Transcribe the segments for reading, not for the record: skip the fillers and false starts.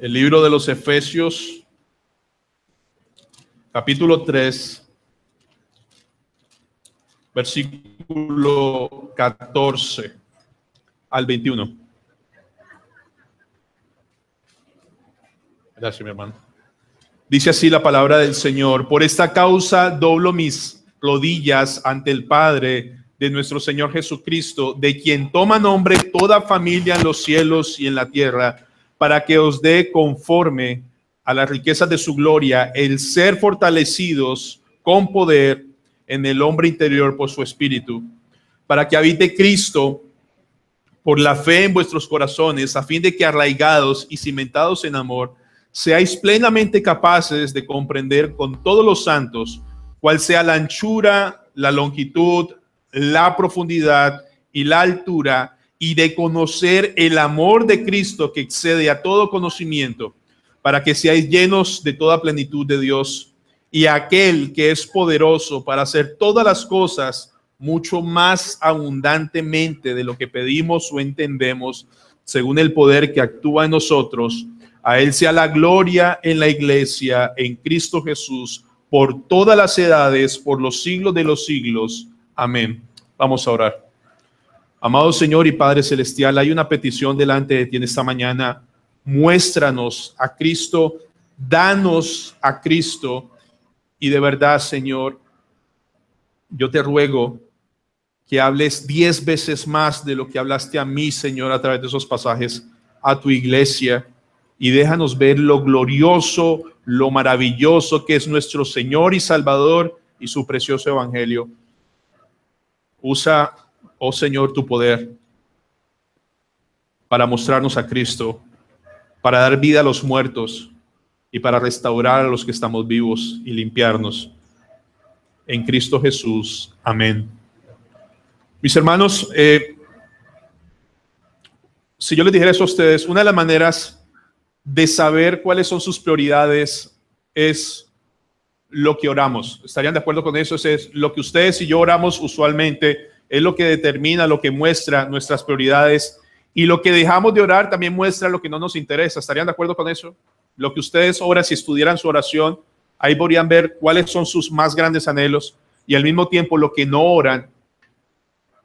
El libro de los Efesios, capítulo 3, versículo 14 al 21. Gracias, mi hermano. Dice así la palabra del Señor: por esta causa doblo mis rodillas ante el Padre de nuestro Señor Jesucristo, de quien toma nombre toda familia en los cielos y en la tierra, para que os dé conforme a las riquezas de su gloria el ser fortalecidos con poder en el hombre interior por su Espíritu, para que habite Cristo por la fe en vuestros corazones, a fin de que arraigados y cimentados en amor, seáis plenamente capaces de comprender con todos los santos cuál sea la anchura, la longitud, la profundidad y la altura, y de conocer el amor de Cristo que excede a todo conocimiento, para que seáis llenos de toda plenitud de Dios. Y aquel que es poderoso para hacer todas las cosas mucho más abundantemente de lo que pedimos o entendemos, según el poder que actúa en nosotros, a él sea la gloria en la iglesia, en Cristo Jesús, por todas las edades, por los siglos de los siglos. Amén. Vamos a orar. Amado Señor y Padre Celestial, hay una petición delante de ti en esta mañana. Muéstranos a Cristo, danos a Cristo. Y de verdad, Señor, yo te ruego que hables 10 veces más de lo que hablaste a mí, Señor, a través de esos pasajes, a tu iglesia. Y déjanos ver lo glorioso, lo maravilloso que es nuestro Señor y Salvador y su precioso evangelio. Usa, oh Señor, tu poder para mostrarnos a Cristo, para dar vida a los muertos y para restaurar a los que estamos vivos y limpiarnos. En Cristo Jesús. Amén. Mis hermanos, si yo les dijera eso a ustedes, una de las maneras de saber cuáles son sus prioridades es lo que oramos. ¿Estarían de acuerdo con eso? Es lo que ustedes y yo oramos usualmente, es lo que determina, lo que muestra nuestras prioridades, y lo que dejamos de orar también muestra lo que no nos interesa. ¿Estarían de acuerdo con eso? Lo que ustedes oran, si estudiaran su oración, ahí podrían ver cuáles son sus más grandes anhelos, y al mismo tiempo lo que no oran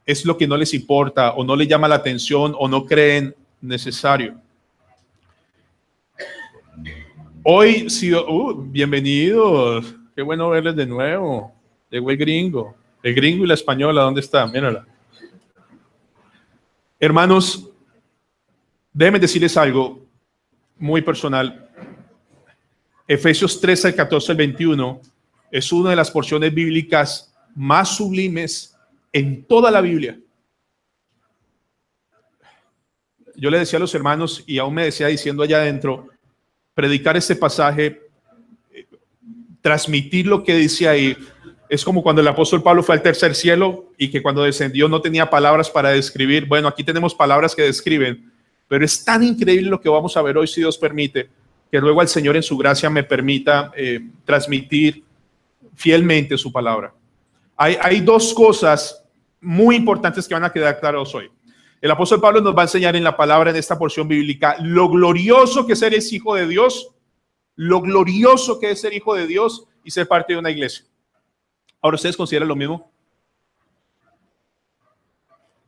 es lo que no les importa o no les llama la atención o no creen necesario. Hoy, bienvenidos. Qué bueno verles de nuevo. Llegó el gringo y la española. ¿Dónde está? Mírala. Hermanos, déjenme decirles algo muy personal. Efesios 13, al 14 al 21 es una de las porciones bíblicas más sublimes en toda la Biblia. Yo le decía a los hermanos, y aún me decía diciendo allá adentro, predicar este pasaje, transmitir lo que dice ahí, es como cuando el apóstol Pablo fue al tercer cielo y que cuando descendió no tenía palabras para describir. Bueno, aquí tenemos palabras que describen, pero es tan increíble lo que vamos a ver hoy, si Dios permite, que luego el Señor en su gracia me permita transmitir fielmente su palabra. Hay dos cosas muy importantes que van a quedar claros hoy. El apóstol Pablo nos va a enseñar en la palabra, en esta porción bíblica, lo glorioso que es ser hijo de Dios, lo glorioso que es ser hijo de Dios y ser parte de una iglesia. Ahora, ¿ustedes consideran lo mismo?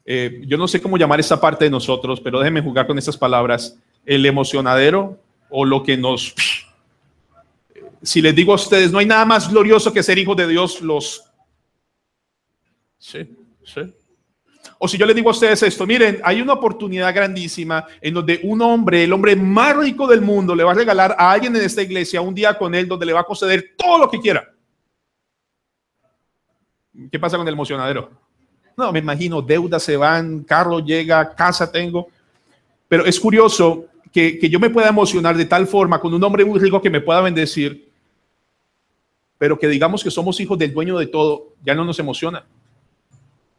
Yo no sé cómo llamar esta parte de nosotros, pero déjenme jugar con estas palabras. El emocionadero o lo que nos... Si les digo a ustedes, no hay nada más glorioso que ser hijo de Dios, Sí. O si yo les digo a ustedes esto, miren, hay una oportunidad grandísima en donde un hombre, el hombre más rico del mundo, le va a regalar a alguien en esta iglesia un día con él donde le va a conceder todo lo que quiera. ¿Qué pasa con el emocionadero? No, me imagino, deudas se van, carro llega, casa tengo. Pero es curioso que yo me pueda emocionar de tal forma con un hombre muy rico que me pueda bendecir, pero que digamos que somos hijos del dueño de todo, ya no nos emociona.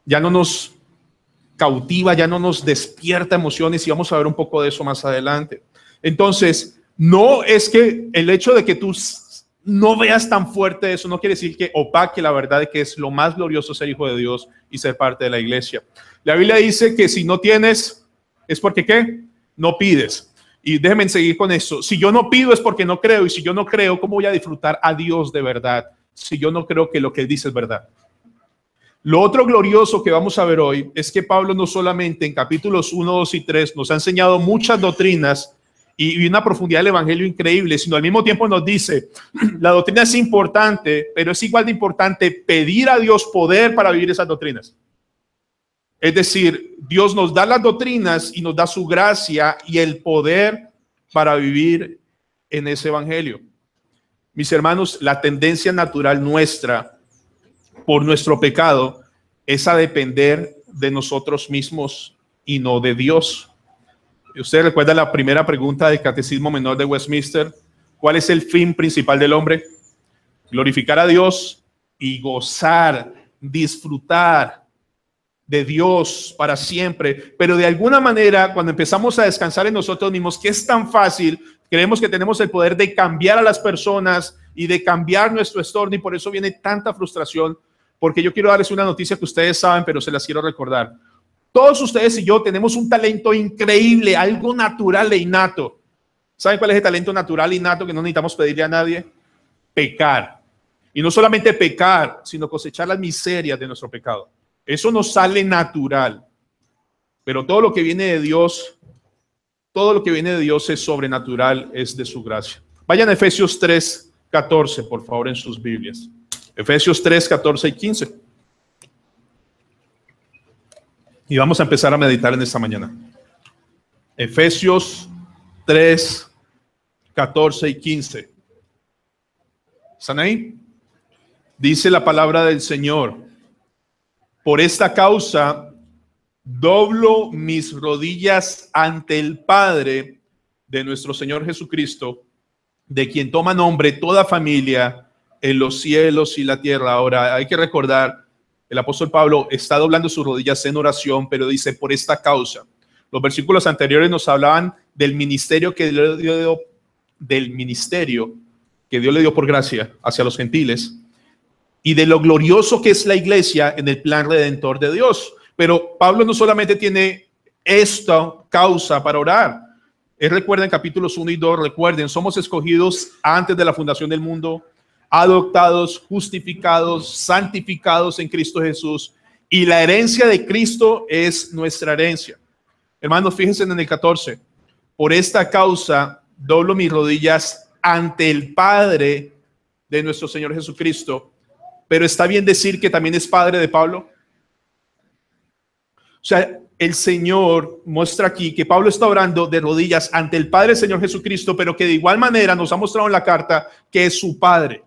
Ya no nos cautiva, ya no nos despierta emociones, y vamos a ver un poco de eso más adelante. Entonces, no es que el hecho de que tú no veas tan fuerte eso, no quiere decir que opaque la verdad de que es lo más glorioso ser hijo de Dios y ser parte de la iglesia. La Biblia dice que si no tienes, es porque ¿qué? No pides. Y déjenme seguir con esto. Si yo no pido es porque no creo, y si yo no creo, ¿cómo voy a disfrutar a Dios de verdad? Si yo no creo que lo que Él dice es verdad. Lo otro glorioso que vamos a ver hoy es que Pablo no solamente en capítulos 1, 2 y 3 nos ha enseñado muchas doctrinas y una profundidad del evangelio increíble, sino al mismo tiempo nos dice, la doctrina es importante, pero es igual de importante pedir a Dios poder para vivir esas doctrinas. Es decir, Dios nos da las doctrinas y nos da su gracia y el poder para vivir en ese evangelio. Mis hermanos, la tendencia natural nuestra por nuestro pecado es a depender de nosotros mismos y no de Dios. Usted recuerda la primera pregunta del Catecismo Menor de Westminster: ¿cuál es el fin principal del hombre? Glorificar a Dios y gozar, disfrutar de Dios para siempre. Pero de alguna manera, cuando empezamos a descansar en nosotros mismos, que es tan fácil, creemos que tenemos el poder de cambiar a las personas y de cambiar nuestro entorno, y por eso viene tanta frustración, porque yo quiero darles una noticia que ustedes saben, pero se las quiero recordar. Todos ustedes y yo tenemos un talento increíble, algo natural e innato. ¿Saben cuál es el talento natural e innato que no necesitamos pedirle a nadie? Pecar. Y no solamente pecar, sino cosechar las miserias de nuestro pecado. Eso nos sale natural. Pero todo lo que viene de Dios, todo lo que viene de Dios es sobrenatural, es de su gracia. Vayan a Efesios 3, 14, por favor, en sus Biblias. Efesios 3, 14 y 15. Y vamos a empezar a meditar en esta mañana. Efesios 3, 14 y 15. ¿Están ahí? Dice la palabra del Señor: por esta causa doblo mis rodillas ante el Padre de nuestro Señor Jesucristo, de quien toma nombre toda familia en los cielos y la tierra. Ahora hay que recordar, el apóstol Pablo está doblando sus rodillas en oración, pero dice por esta causa. Los versículos anteriores nos hablaban del ministerio que Dios le dio por gracia hacia los gentiles y de lo glorioso que es la iglesia en el plan redentor de Dios. Pero Pablo no solamente tiene esta causa para orar. Él recuerda en capítulos 1 y 2, recuerden, somos escogidos antes de la fundación del mundo, adoptados, justificados, santificados en Cristo Jesús, y la herencia de Cristo es nuestra herencia. Hermanos, fíjense en el 14: por esta causa doblo mis rodillas ante el Padre de nuestro Señor Jesucristo. Pero está bien decir que también es Padre de Pablo. O sea, el Señor muestra aquí que Pablo está orando de rodillas ante el Padre del Señor Jesucristo, pero que de igual manera nos ha mostrado en la carta que es su Padre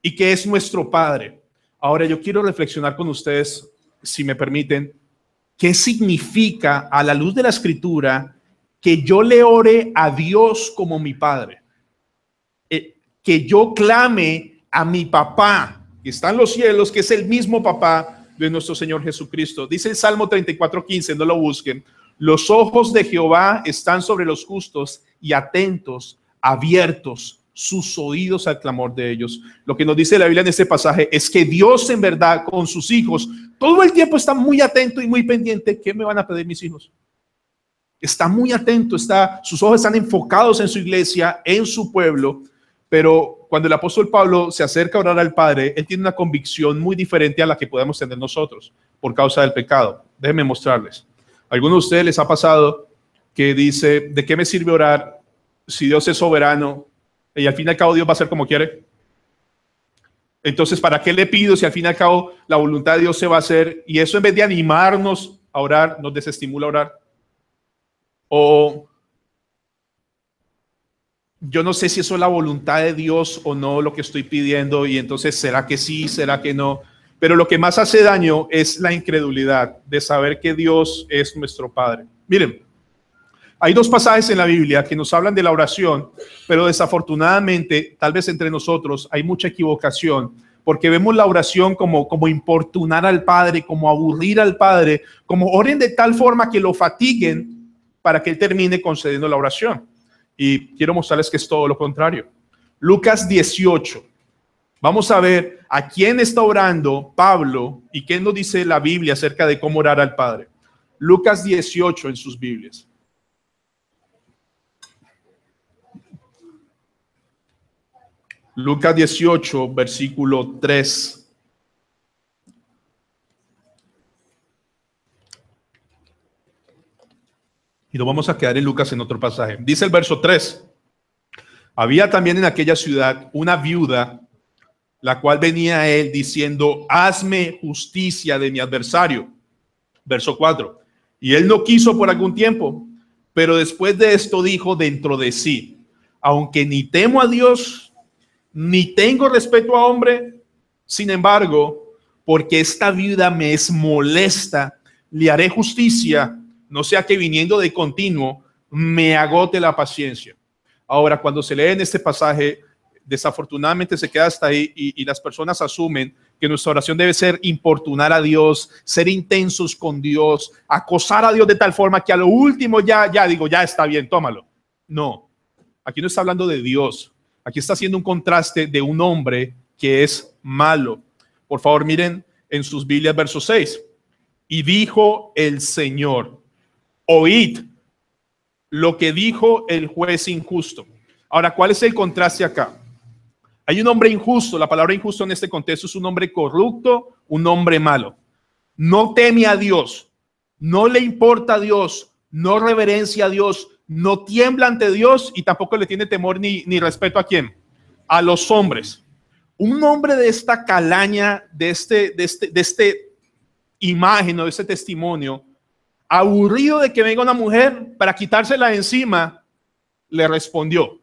y que es nuestro Padre. Ahora yo quiero reflexionar con ustedes, si me permiten, qué significa a la luz de la Escritura que yo le ore a Dios como mi Padre, que yo clame a mi papá que está en los cielos, que es el mismo papá de nuestro Señor Jesucristo. Dice el Salmo 34:15, no lo busquen: los ojos de Jehová están sobre los justos y atentos, abiertos sus oídos al clamor de ellos. Lo que nos dice la Biblia en este pasaje es que Dios en verdad con sus hijos todo el tiempo está muy atento y muy pendiente. ¿Qué me van a pedir mis hijos? Está muy atento, sus ojos están enfocados en su iglesia, en su pueblo. Pero cuando el apóstol Pablo se acerca a orar al Padre, él tiene una convicción muy diferente a la que podemos tener nosotros por causa del pecado. Déjenme mostrarles. ¿A alguno de ustedes les ha pasado que dice, ¿de qué me sirve orar si Dios es soberano y al fin y al cabo Dios va a hacer como quiere? Entonces, ¿para qué le pido si al fin y al cabo la voluntad de Dios se va a hacer? Y eso, en vez de animarnos a orar, nos desestimula a orar. O yo no sé si eso es la voluntad de Dios o no, lo que estoy pidiendo, y entonces ¿será que sí? ¿Será que no? Pero lo que más hace daño es la incredulidad de saber que Dios es nuestro Padre. Miren, hay dos pasajes en la Biblia que nos hablan de la oración, pero desafortunadamente, tal vez entre nosotros hay mucha equivocación, porque vemos la oración como importunar al Padre, como aburrir al Padre, como oren de tal forma que lo fatiguen para que Él termine concediendo la oración. Y quiero mostrarles que es todo lo contrario. Lucas 18. Vamos a ver a quién está orando Pablo y qué nos dice la Biblia acerca de cómo orar al Padre. Lucas 18 en sus Biblias. Lucas 18, versículo 3. Y nos vamos a quedar en Lucas en otro pasaje. Dice el verso 3. Había también en aquella ciudad una viuda, la cual venía a él diciendo, hazme justicia de mi adversario. Verso 4. Y él no quiso por algún tiempo, pero después de esto dijo dentro de sí, aunque ni temo a Dios, ni tengo respeto a hombre, sin embargo, porque esta viuda me es molesta, le haré justicia, no sea que viniendo de continuo me agote la paciencia. Ahora, cuando se lee en este pasaje, desafortunadamente se queda hasta ahí y las personas asumen que nuestra oración debe ser importunar a Dios, ser intensos con Dios, acosar a Dios de tal forma que a lo último ya está bien, tómalo. No, aquí no está hablando de Dios. Aquí está haciendo un contraste de un hombre que es malo. Por favor, miren en sus Biblias, verso 6. Y dijo el Señor, oíd lo que dijo el juez injusto. Ahora, ¿cuál es el contraste acá? Hay un hombre injusto. La palabra injusto en este contexto es un hombre corrupto, un hombre malo. No teme a Dios, no le importa a Dios, no reverencia a Dios, no tiembla ante Dios y tampoco le tiene temor ni respeto a quién, a los hombres. Un hombre de esta calaña, de este imagen o de este testimonio, aburrido de que venga una mujer para quitársela de encima, le respondió.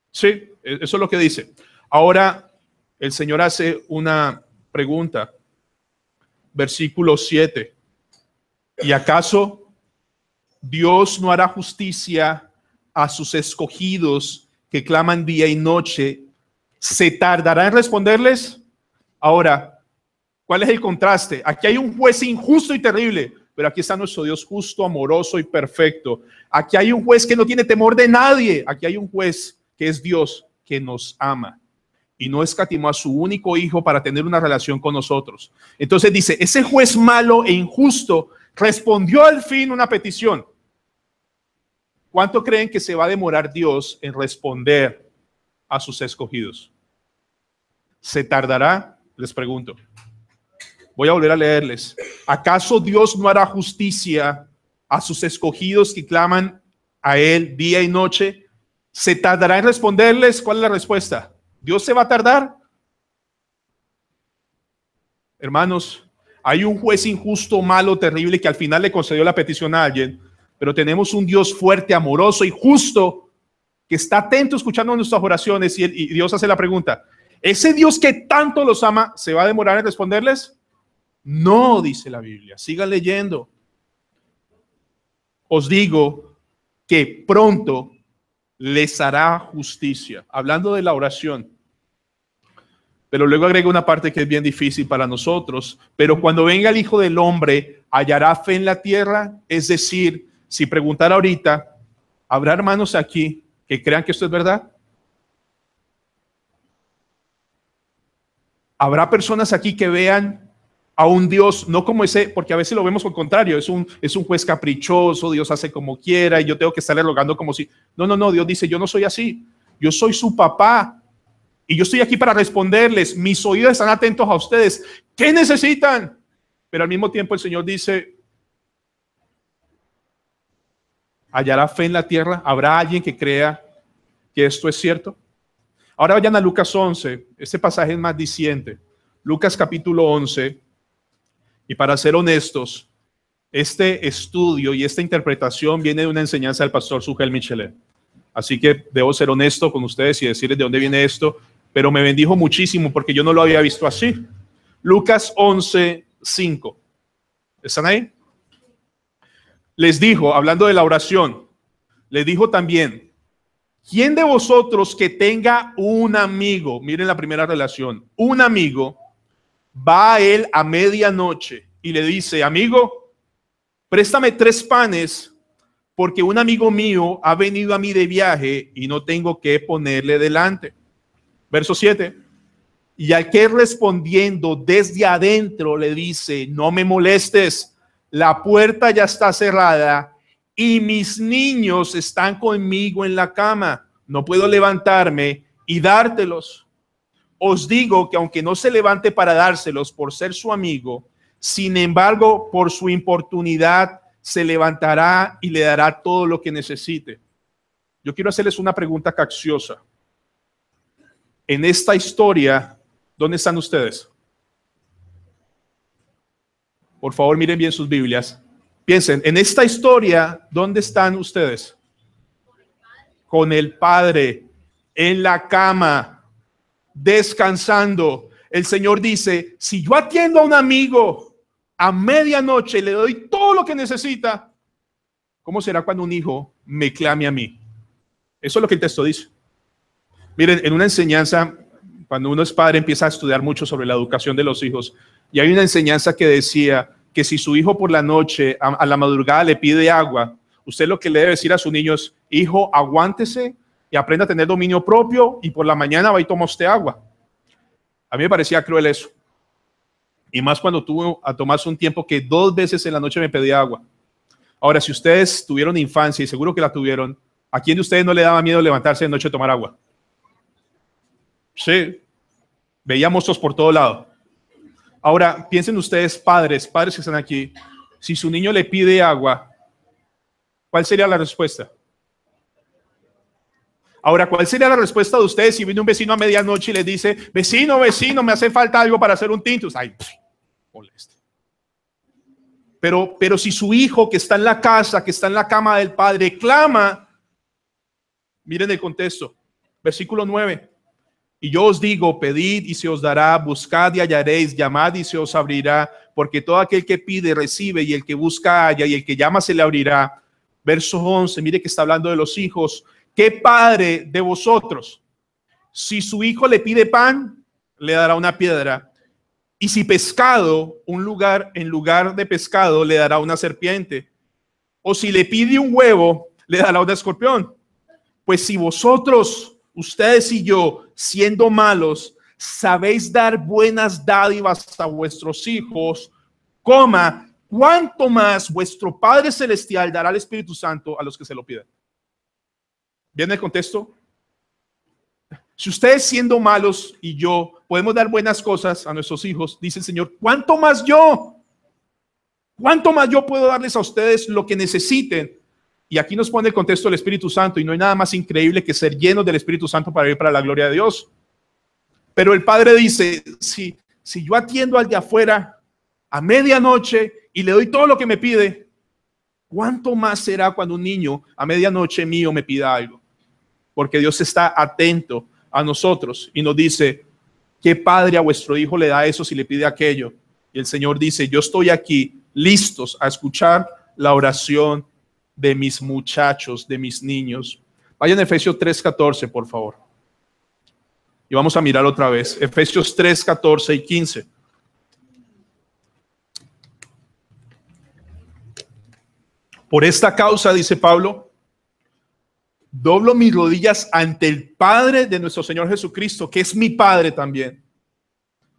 Sí, eso es lo que dice. Ahora el Señor hace una pregunta. Versículo 7. ¿Y acaso Dios no hará justicia a sus escogidos que claman día y noche? ¿Se tardará en responderles? Ahora, ¿cuál es el contraste? Aquí hay un juez injusto y terrible, pero aquí está nuestro Dios justo, amoroso y perfecto. Aquí hay un juez que no tiene temor de nadie. Aquí hay un juez que es Dios, que nos ama y no escatimó a su único hijo para tener una relación con nosotros. Entonces dice, ese juez malo e injusto respondió al fin una petición. ¿Cuánto creen que se va a demorar Dios en responder a sus escogidos? ¿Se tardará? Les pregunto. Voy a volver a leerles. ¿Acaso Dios no hará justicia a sus escogidos que claman a Él día y noche? ¿Se tardará en responderles? ¿Cuál es la respuesta? ¿Dios se va a tardar? Hermanos, hay un juez injusto, malo, terrible, que al final le concedió la petición a alguien, pero tenemos un Dios fuerte, amoroso y justo que está atento escuchando nuestras oraciones y Dios hace la pregunta, ¿ese Dios que tanto los ama se va a demorar en responderles? No, dice la Biblia. Sigan leyendo. Os digo que pronto les hará justicia. Hablando de la oración. Pero luego agrega una parte que es bien difícil para nosotros. Pero cuando venga el Hijo del Hombre, ¿hallará fe en la tierra? Es decir, si preguntara ahorita, ¿habrá hermanos aquí que crean que esto es verdad? ¿Habrá personas aquí que vean a un Dios, no como ese, porque a veces lo vemos al contrario, es un juez caprichoso, Dios hace como quiera y yo tengo que estarle rogando como si, no, Dios dice, yo no soy así, yo soy su papá y yo estoy aquí para responderles, mis oídos están atentos a ustedes, ¿qué necesitan? Pero al mismo tiempo el Señor dice, ¿hallará fe en la tierra? ¿Habrá alguien que crea que esto es cierto? Ahora vayan a Lucas 11, este pasaje es más diciente, Lucas capítulo 11. Y para ser honestos, este estudio y esta interpretación viene de una enseñanza del pastor Sugel Michelet. Así que debo ser honesto con ustedes y decirles de dónde viene esto, pero me bendijo muchísimo porque yo no lo había visto así. Lucas 11, 5. ¿Están ahí? Les dijo, hablando de la oración, les dijo también, ¿quién de vosotros que tenga un amigo, miren la primera relación, un amigo, va a él a medianoche y le dice, amigo, préstame 3 panes porque un amigo mío ha venido a mí de viaje y no tengo que ponerle delante? Verso 7. Y al que respondiendo desde adentro le dice, no me molestes, la puerta ya está cerrada y mis niños están conmigo en la cama, no puedo levantarme y dártelos. os digo que aunque no se levante para dárselos por ser su amigo, sin embargo, por su importunidad se levantará y le dará todo lo que necesite. Yo quiero hacerles una pregunta capciosa. En esta historia, ¿dónde están ustedes? Por favor, miren bien sus Biblias. Piensen, en esta historia, ¿dónde están ustedes? Con el Padre, en la cama, descansando. El Señor dice, si yo atiendo a un amigo a medianoche y le doy todo lo que necesita, ¿cómo será cuando un hijo me clame a mí? Eso es lo que el texto dice. Miren, en una enseñanza, cuando uno es padre, empieza a estudiar mucho sobre la educación de los hijos. Y hay una enseñanza que decía que si su hijo por la noche, a la madrugada, le pide agua, usted lo que le debe decir a su niño es, hijo, aguántese y aprenda a tener dominio propio y por la mañana va y toma usted agua. A mí me parecía cruel eso. Y más cuando tuvo a tomarse un tiempo que 2 veces en la noche me pedía agua. Ahora, si ustedes tuvieron infancia, y seguro que la tuvieron, ¿a quién de ustedes no le daba miedo levantarse de noche a tomar agua? Sí, veía monstruos por todo lado. Ahora, piensen ustedes, padres que están aquí, si su niño le pide agua, ¿cuál sería la respuesta? Ahora, ¿cuál sería la respuesta de ustedes si viene un vecino a medianoche y les dice, vecino, me hace falta algo para hacer un tinto? Ay, moleste. Pero si su hijo que está en la casa, que está en la cama del padre, clama, miren el contexto, versículo 9. Y yo os digo, pedid y se os dará, buscad y hallaréis, llamad y se os abrirá, porque todo aquel que pide recibe, y el que busca halla, y el que llama se le abrirá. Verso 11, mire que está hablando de los hijos. ¿Qué padre de vosotros, si su hijo le pide pan, le dará una piedra? Y si pescado, en lugar de pescado, le dará una serpiente. O si le pide un huevo, le dará un escorpión. Pues si vosotros, ustedes y yo, siendo malos, sabéis dar buenas dádivas a vuestros hijos, ¿cuánto más vuestro Padre Celestial dará al Espíritu Santo a los que se lo piden? ¿Bien el contexto? Si ustedes siendo malos y yo podemos dar buenas cosas a nuestros hijos, dice el Señor, ¿cuánto más yo? ¿Cuánto más yo puedo darles a ustedes lo que necesiten? Y aquí nos pone el contexto del Espíritu Santo, y no hay nada más increíble que ser llenos del Espíritu Santo para vivir para la gloria de Dios. Pero el Padre dice, si yo atiendo al de afuera a medianoche y le doy todo lo que me pide, ¿cuánto más será cuando un niño a medianoche mío me pida algo? Porque Dios está atento a nosotros y nos dice, ¿qué padre a vuestro hijo le da eso si le pide aquello? Y el Señor dice, yo estoy aquí listos a escuchar la oración de mis muchachos, de mis niños. Vayan a Efesios 3:14, por favor. Y vamos a mirar otra vez. Efesios 3:14 y 15. Por esta causa, dice Pablo, doblo mis rodillas ante el Padre de nuestro Señor Jesucristo, que es mi Padre también,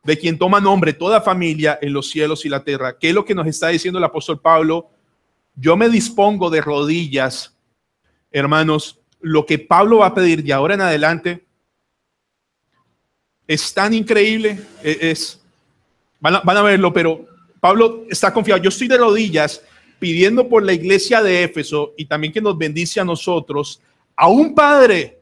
de quien toma nombre toda familia en los cielos y la tierra. ¿Qué es lo que nos está diciendo el apóstol Pablo? Yo me dispongo de rodillas, hermanos. Lo que Pablo va a pedir de ahora en adelante es tan increíble. Van a verlo, pero Pablo está confiado. Yo estoy de rodillas pidiendo por la iglesia de Éfeso y también que nos bendice a nosotros, a un Padre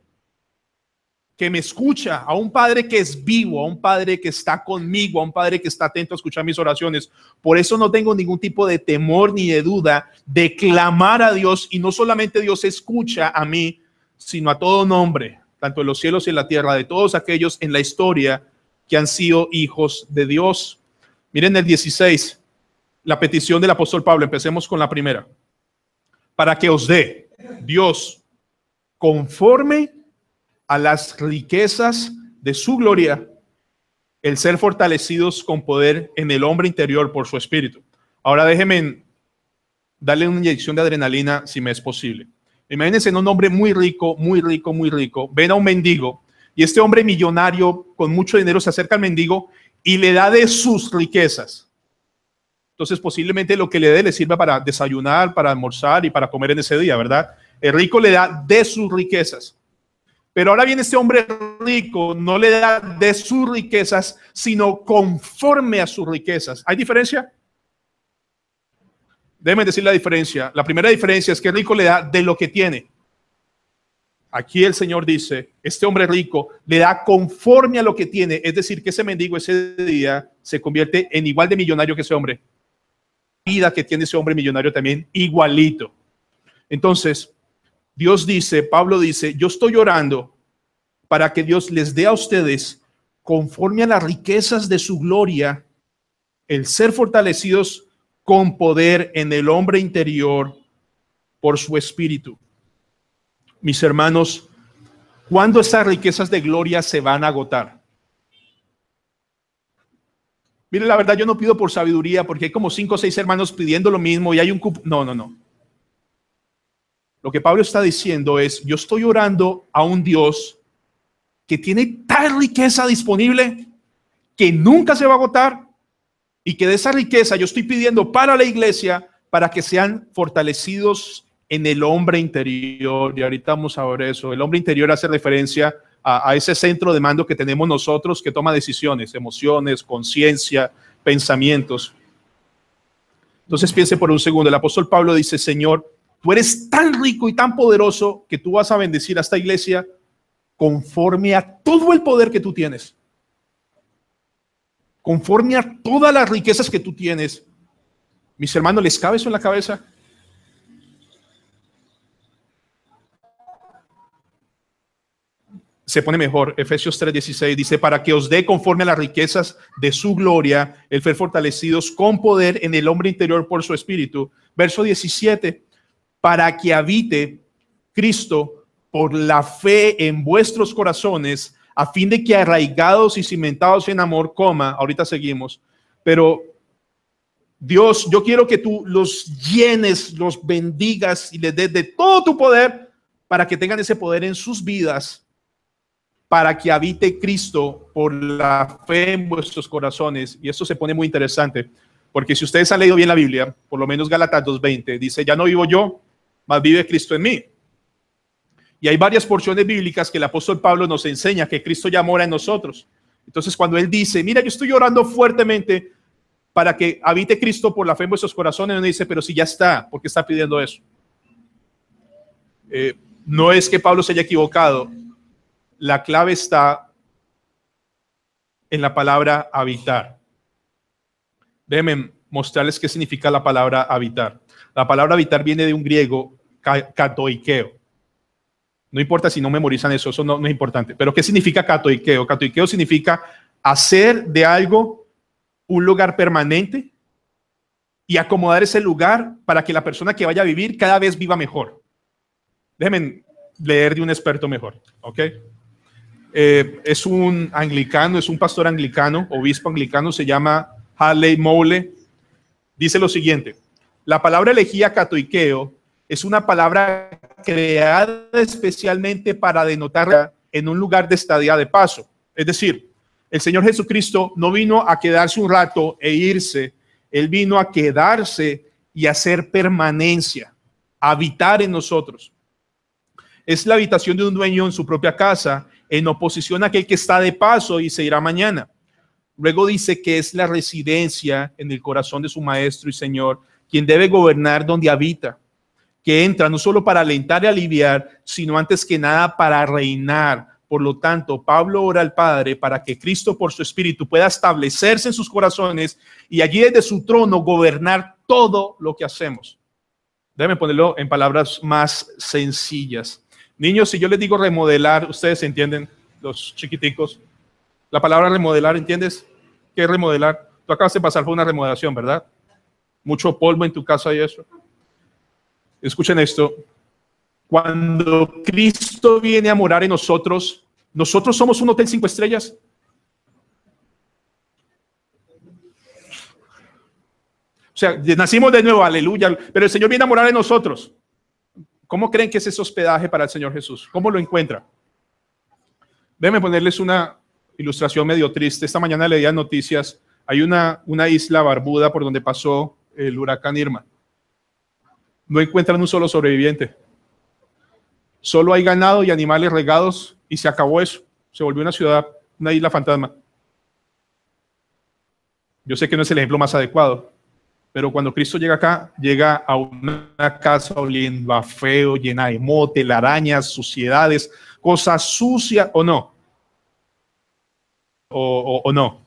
que me escucha, a un Padre que es vivo, a un Padre que está conmigo, a un Padre que está atento a escuchar mis oraciones. Por eso no tengo ningún tipo de temor ni de duda de clamar a Dios, y no solamente Dios escucha a mí, sino a todo nombre, tanto en los cielos y en la tierra, de todos aquellos en la historia que han sido hijos de Dios. Miren el 16, la petición del apóstol Pablo. Empecemos con la primera. Para que os dé Dios, conforme a las riquezas de su gloria, el ser fortalecidos con poder en el hombre interior por su espíritu. Ahora déjenme darle una inyección de adrenalina si me es posible. Imagínense en un hombre muy rico, ven a un mendigo, y este hombre millonario con mucho dinero se acerca al mendigo y le da de sus riquezas. Entonces posiblemente lo que le dé le sirva para desayunar, para almorzar y para comer en ese día, ¿verdad? El rico le da de sus riquezas. Pero ahora viene este hombre rico, no le da de sus riquezas, sino conforme a sus riquezas. ¿Hay diferencia? Déjenme decir la diferencia. La primera diferencia es que el rico le da de lo que tiene. Aquí el Señor dice, este hombre rico le da conforme a lo que tiene. Es decir, que ese mendigo ese día se convierte en igual de millonario que ese hombre. La vida que tiene ese hombre millonario también igualito. Entonces, Dios dice, Pablo dice, yo estoy orando para que Dios les dé a ustedes, conforme a las riquezas de su gloria, el ser fortalecidos con poder en el hombre interior por su espíritu. Mis hermanos, ¿cuándo esas riquezas de gloria se van a agotar? Mire, la verdad, yo no pido por sabiduría porque hay como 5 o 6 hermanos pidiendo lo mismo y hay un cupo. No. Lo que Pablo está diciendo es, yo estoy orando a un Dios que tiene tal riqueza disponible que nunca se va a agotar y que de esa riqueza yo estoy pidiendo para la iglesia para que sean fortalecidos en el hombre interior. Y ahorita vamos a ver eso. El hombre interior hace referencia a ese centro de mando que tenemos nosotros que toma decisiones, emociones, conciencia, pensamientos. Entonces piense por un segundo. El apóstol Pablo dice, Señor, tú eres tan rico y tan poderoso que tú vas a bendecir a esta iglesia conforme a todo el poder que tú tienes. Conforme a todas las riquezas que tú tienes. Mis hermanos, ¿les cabe eso en la cabeza? Se pone mejor. Efesios 3:16 dice, para que os dé conforme a las riquezas de su gloria, el ser fortalecidos con poder en el hombre interior por su espíritu. Verso 17, para que habite Cristo por la fe en vuestros corazones, a fin de que arraigados y cimentados en amor, ahorita seguimos, pero Dios, yo quiero que tú los llenes, los bendigas y les des de todo tu poder para que tengan ese poder en sus vidas, para que habite Cristo por la fe en vuestros corazones. Y esto se pone muy interesante, porque si ustedes han leído bien la Biblia, por lo menos Gálatas 2:20, dice, ya no vivo yo, mas vive Cristo en mí. Y hay varias porciones bíblicas que el apóstol Pablo nos enseña que Cristo ya mora en nosotros. Entonces cuando él dice, mira, yo estoy orando fuertemente para que habite Cristo por la fe en vuestros corazones, uno dice, pero si ya está, ¿por qué está pidiendo eso? No es que Pablo se haya equivocado. La clave está en la palabra habitar. Déjenme mostrarles qué significa la palabra habitar. La palabra habitar viene de un griego, katoikeo. No importa si no memorizan eso, eso no es importante. Pero ¿qué significa katoikeo? Katoikeo significa hacer de algo un lugar permanente y acomodar ese lugar para que la persona que vaya a vivir cada vez viva mejor. Déjenme leer de un experto mejor, ¿ok? Es un anglicano, es un pastor anglicano, obispo anglicano, se llama Halley Mole. Dice lo siguiente: la palabra elegía katoikeo es una palabra creada especialmente para denotar en un lugar de estadía de paso. Es decir, el Señor Jesucristo no vino a quedarse un rato e irse, Él vino a quedarse y hacer permanencia, habitar en nosotros. Es la habitación de un dueño en su propia casa, en oposición a aquel que está de paso y se irá mañana. Luego dice que es la residencia en el corazón de su Maestro y Señor, quien debe gobernar donde habita, que entra no solo para alentar y aliviar, sino antes que nada para reinar. Por lo tanto, Pablo ora al Padre para que Cristo por su Espíritu pueda establecerse en sus corazones y allí desde su trono gobernar todo lo que hacemos. Déjenme ponerlo en palabras más sencillas. Niños, si yo les digo remodelar, ¿ustedes entienden? Los chiquiticos. La palabra remodelar, ¿entiendes? ¿Qué es remodelar? Tú acabas de pasar por una remodelación, ¿verdad? Mucho polvo en tu casa y eso. Escuchen esto. Cuando Cristo viene a morar en nosotros, ¿nosotros somos un hotel 5 estrellas? O sea, nacimos de nuevo, aleluya, pero el Señor viene a morar en nosotros. ¿Cómo creen que es ese hospedaje para el Señor Jesús? ¿Cómo lo encuentra? Déjenme ponerles una ilustración medio triste. Esta mañana leía noticias. Hay una isla barbuda por donde pasó el huracán Irma. No encuentran un solo sobreviviente. Solo hay ganado y animales regados y se acabó eso. Se volvió una ciudad, una isla fantasma. Yo sé que no es el ejemplo más adecuado, pero cuando Cristo llega acá, llega a una casa oliendo a feo, llena de moho, telarañas, suciedades, cosas sucias, ¿o no? ¿O no?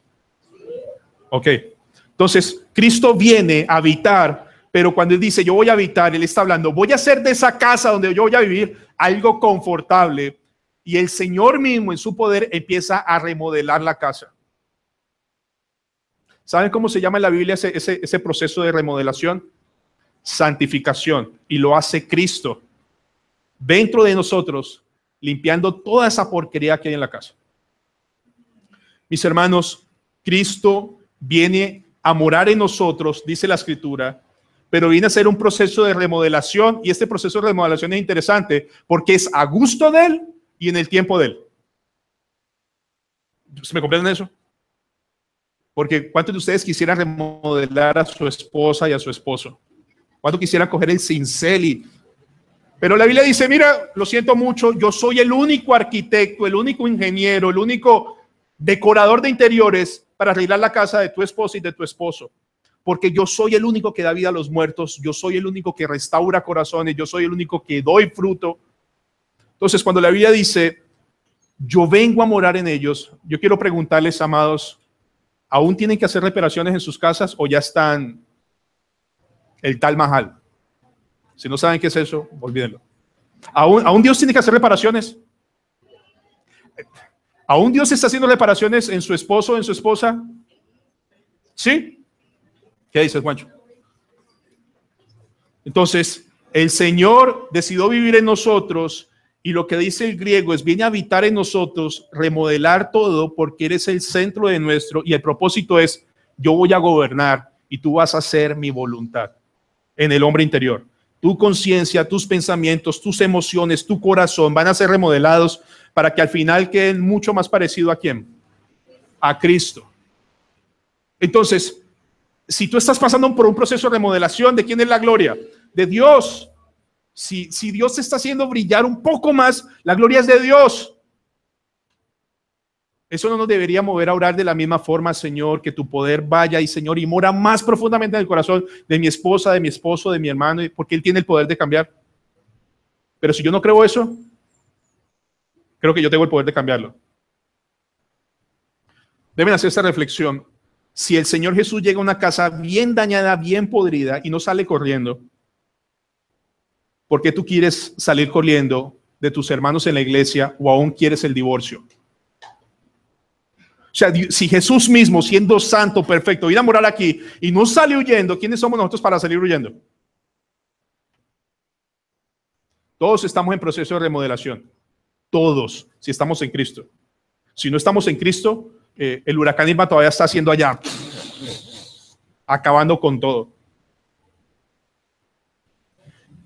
Ok. Entonces, Cristo viene a habitar, pero cuando Él dice, yo voy a habitar, Él está hablando, voy a hacer de esa casa donde yo voy a vivir algo confortable. Y el Señor mismo en su poder empieza a remodelar la casa. ¿Saben cómo se llama en la Biblia ese proceso de remodelación? Santificación. Y lo hace Cristo dentro de nosotros, limpiando toda esa porquería que hay en la casa. Mis hermanos, Cristo viene a morar en nosotros, dice la Escritura, pero viene a ser un proceso de remodelación, y este proceso de remodelación es interesante porque es a gusto de Él y en el tiempo de Él. ¿Me comprenden eso? Porque ¿cuántos de ustedes quisieran remodelar a su esposa y a su esposo? ¿Cuántos quisieran coger el cincel? Pero la Biblia dice, mira, lo siento mucho, yo soy el único arquitecto, el único ingeniero, el único decorador de interiores para arreglar la casa de tu esposa y de tu esposo. Porque yo soy el único que da vida a los muertos, yo soy el único que restaura corazones, yo soy el único que doy fruto. Entonces, cuando la Biblia dice, yo vengo a morar en ellos, yo quiero preguntarles, amados, ¿aún tienen que hacer reparaciones en sus casas o ya están el Taj Mahal? Si no saben qué es eso, olvídenlo. ¿Aún Dios tiene que hacer reparaciones? ¿Aún Dios está haciendo reparaciones en su esposo o en su esposa? ¿Sí? ¿Qué dices, Juancho? Entonces, el Señor decidió vivir en nosotros y lo que dice el griego es, viene a habitar en nosotros, remodelar todo porque eres el centro de nuestro, y el propósito es, yo voy a gobernar y tú vas a hacer mi voluntad en el hombre interior. Tu conciencia, tus pensamientos, tus emociones, tu corazón van a ser remodelados para que al final queden mucho más parecido ¿a quién? A Cristo. Entonces, si tú estás pasando por un proceso de remodelación, ¿de quién es la gloria? De Dios. Si Dios te está haciendo brillar un poco más, la gloria es de Dios. Eso no nos debería mover a orar de la misma forma, Señor, que tu poder vaya y, Señor, y mora más profundamente en el corazón de mi esposa, de mi esposo, de mi hermano, porque Él tiene el poder de cambiar. Pero si yo no creo eso, creo que yo tengo el poder de cambiarlo. Deben hacer esta reflexión. Si el Señor Jesús llega a una casa bien dañada, bien podrida y no sale corriendo, ¿por qué tú quieres salir corriendo de tus hermanos en la iglesia o aún quieres el divorcio? O sea, si Jesús mismo, siendo santo, perfecto, viene a morar aquí y no sale huyendo, ¿quiénes somos nosotros para salir huyendo? Todos estamos en proceso de remodelación. Todos, si estamos en Cristo. Si no estamos en Cristo, el huracán Irma todavía está haciendo allá, acabando con todo.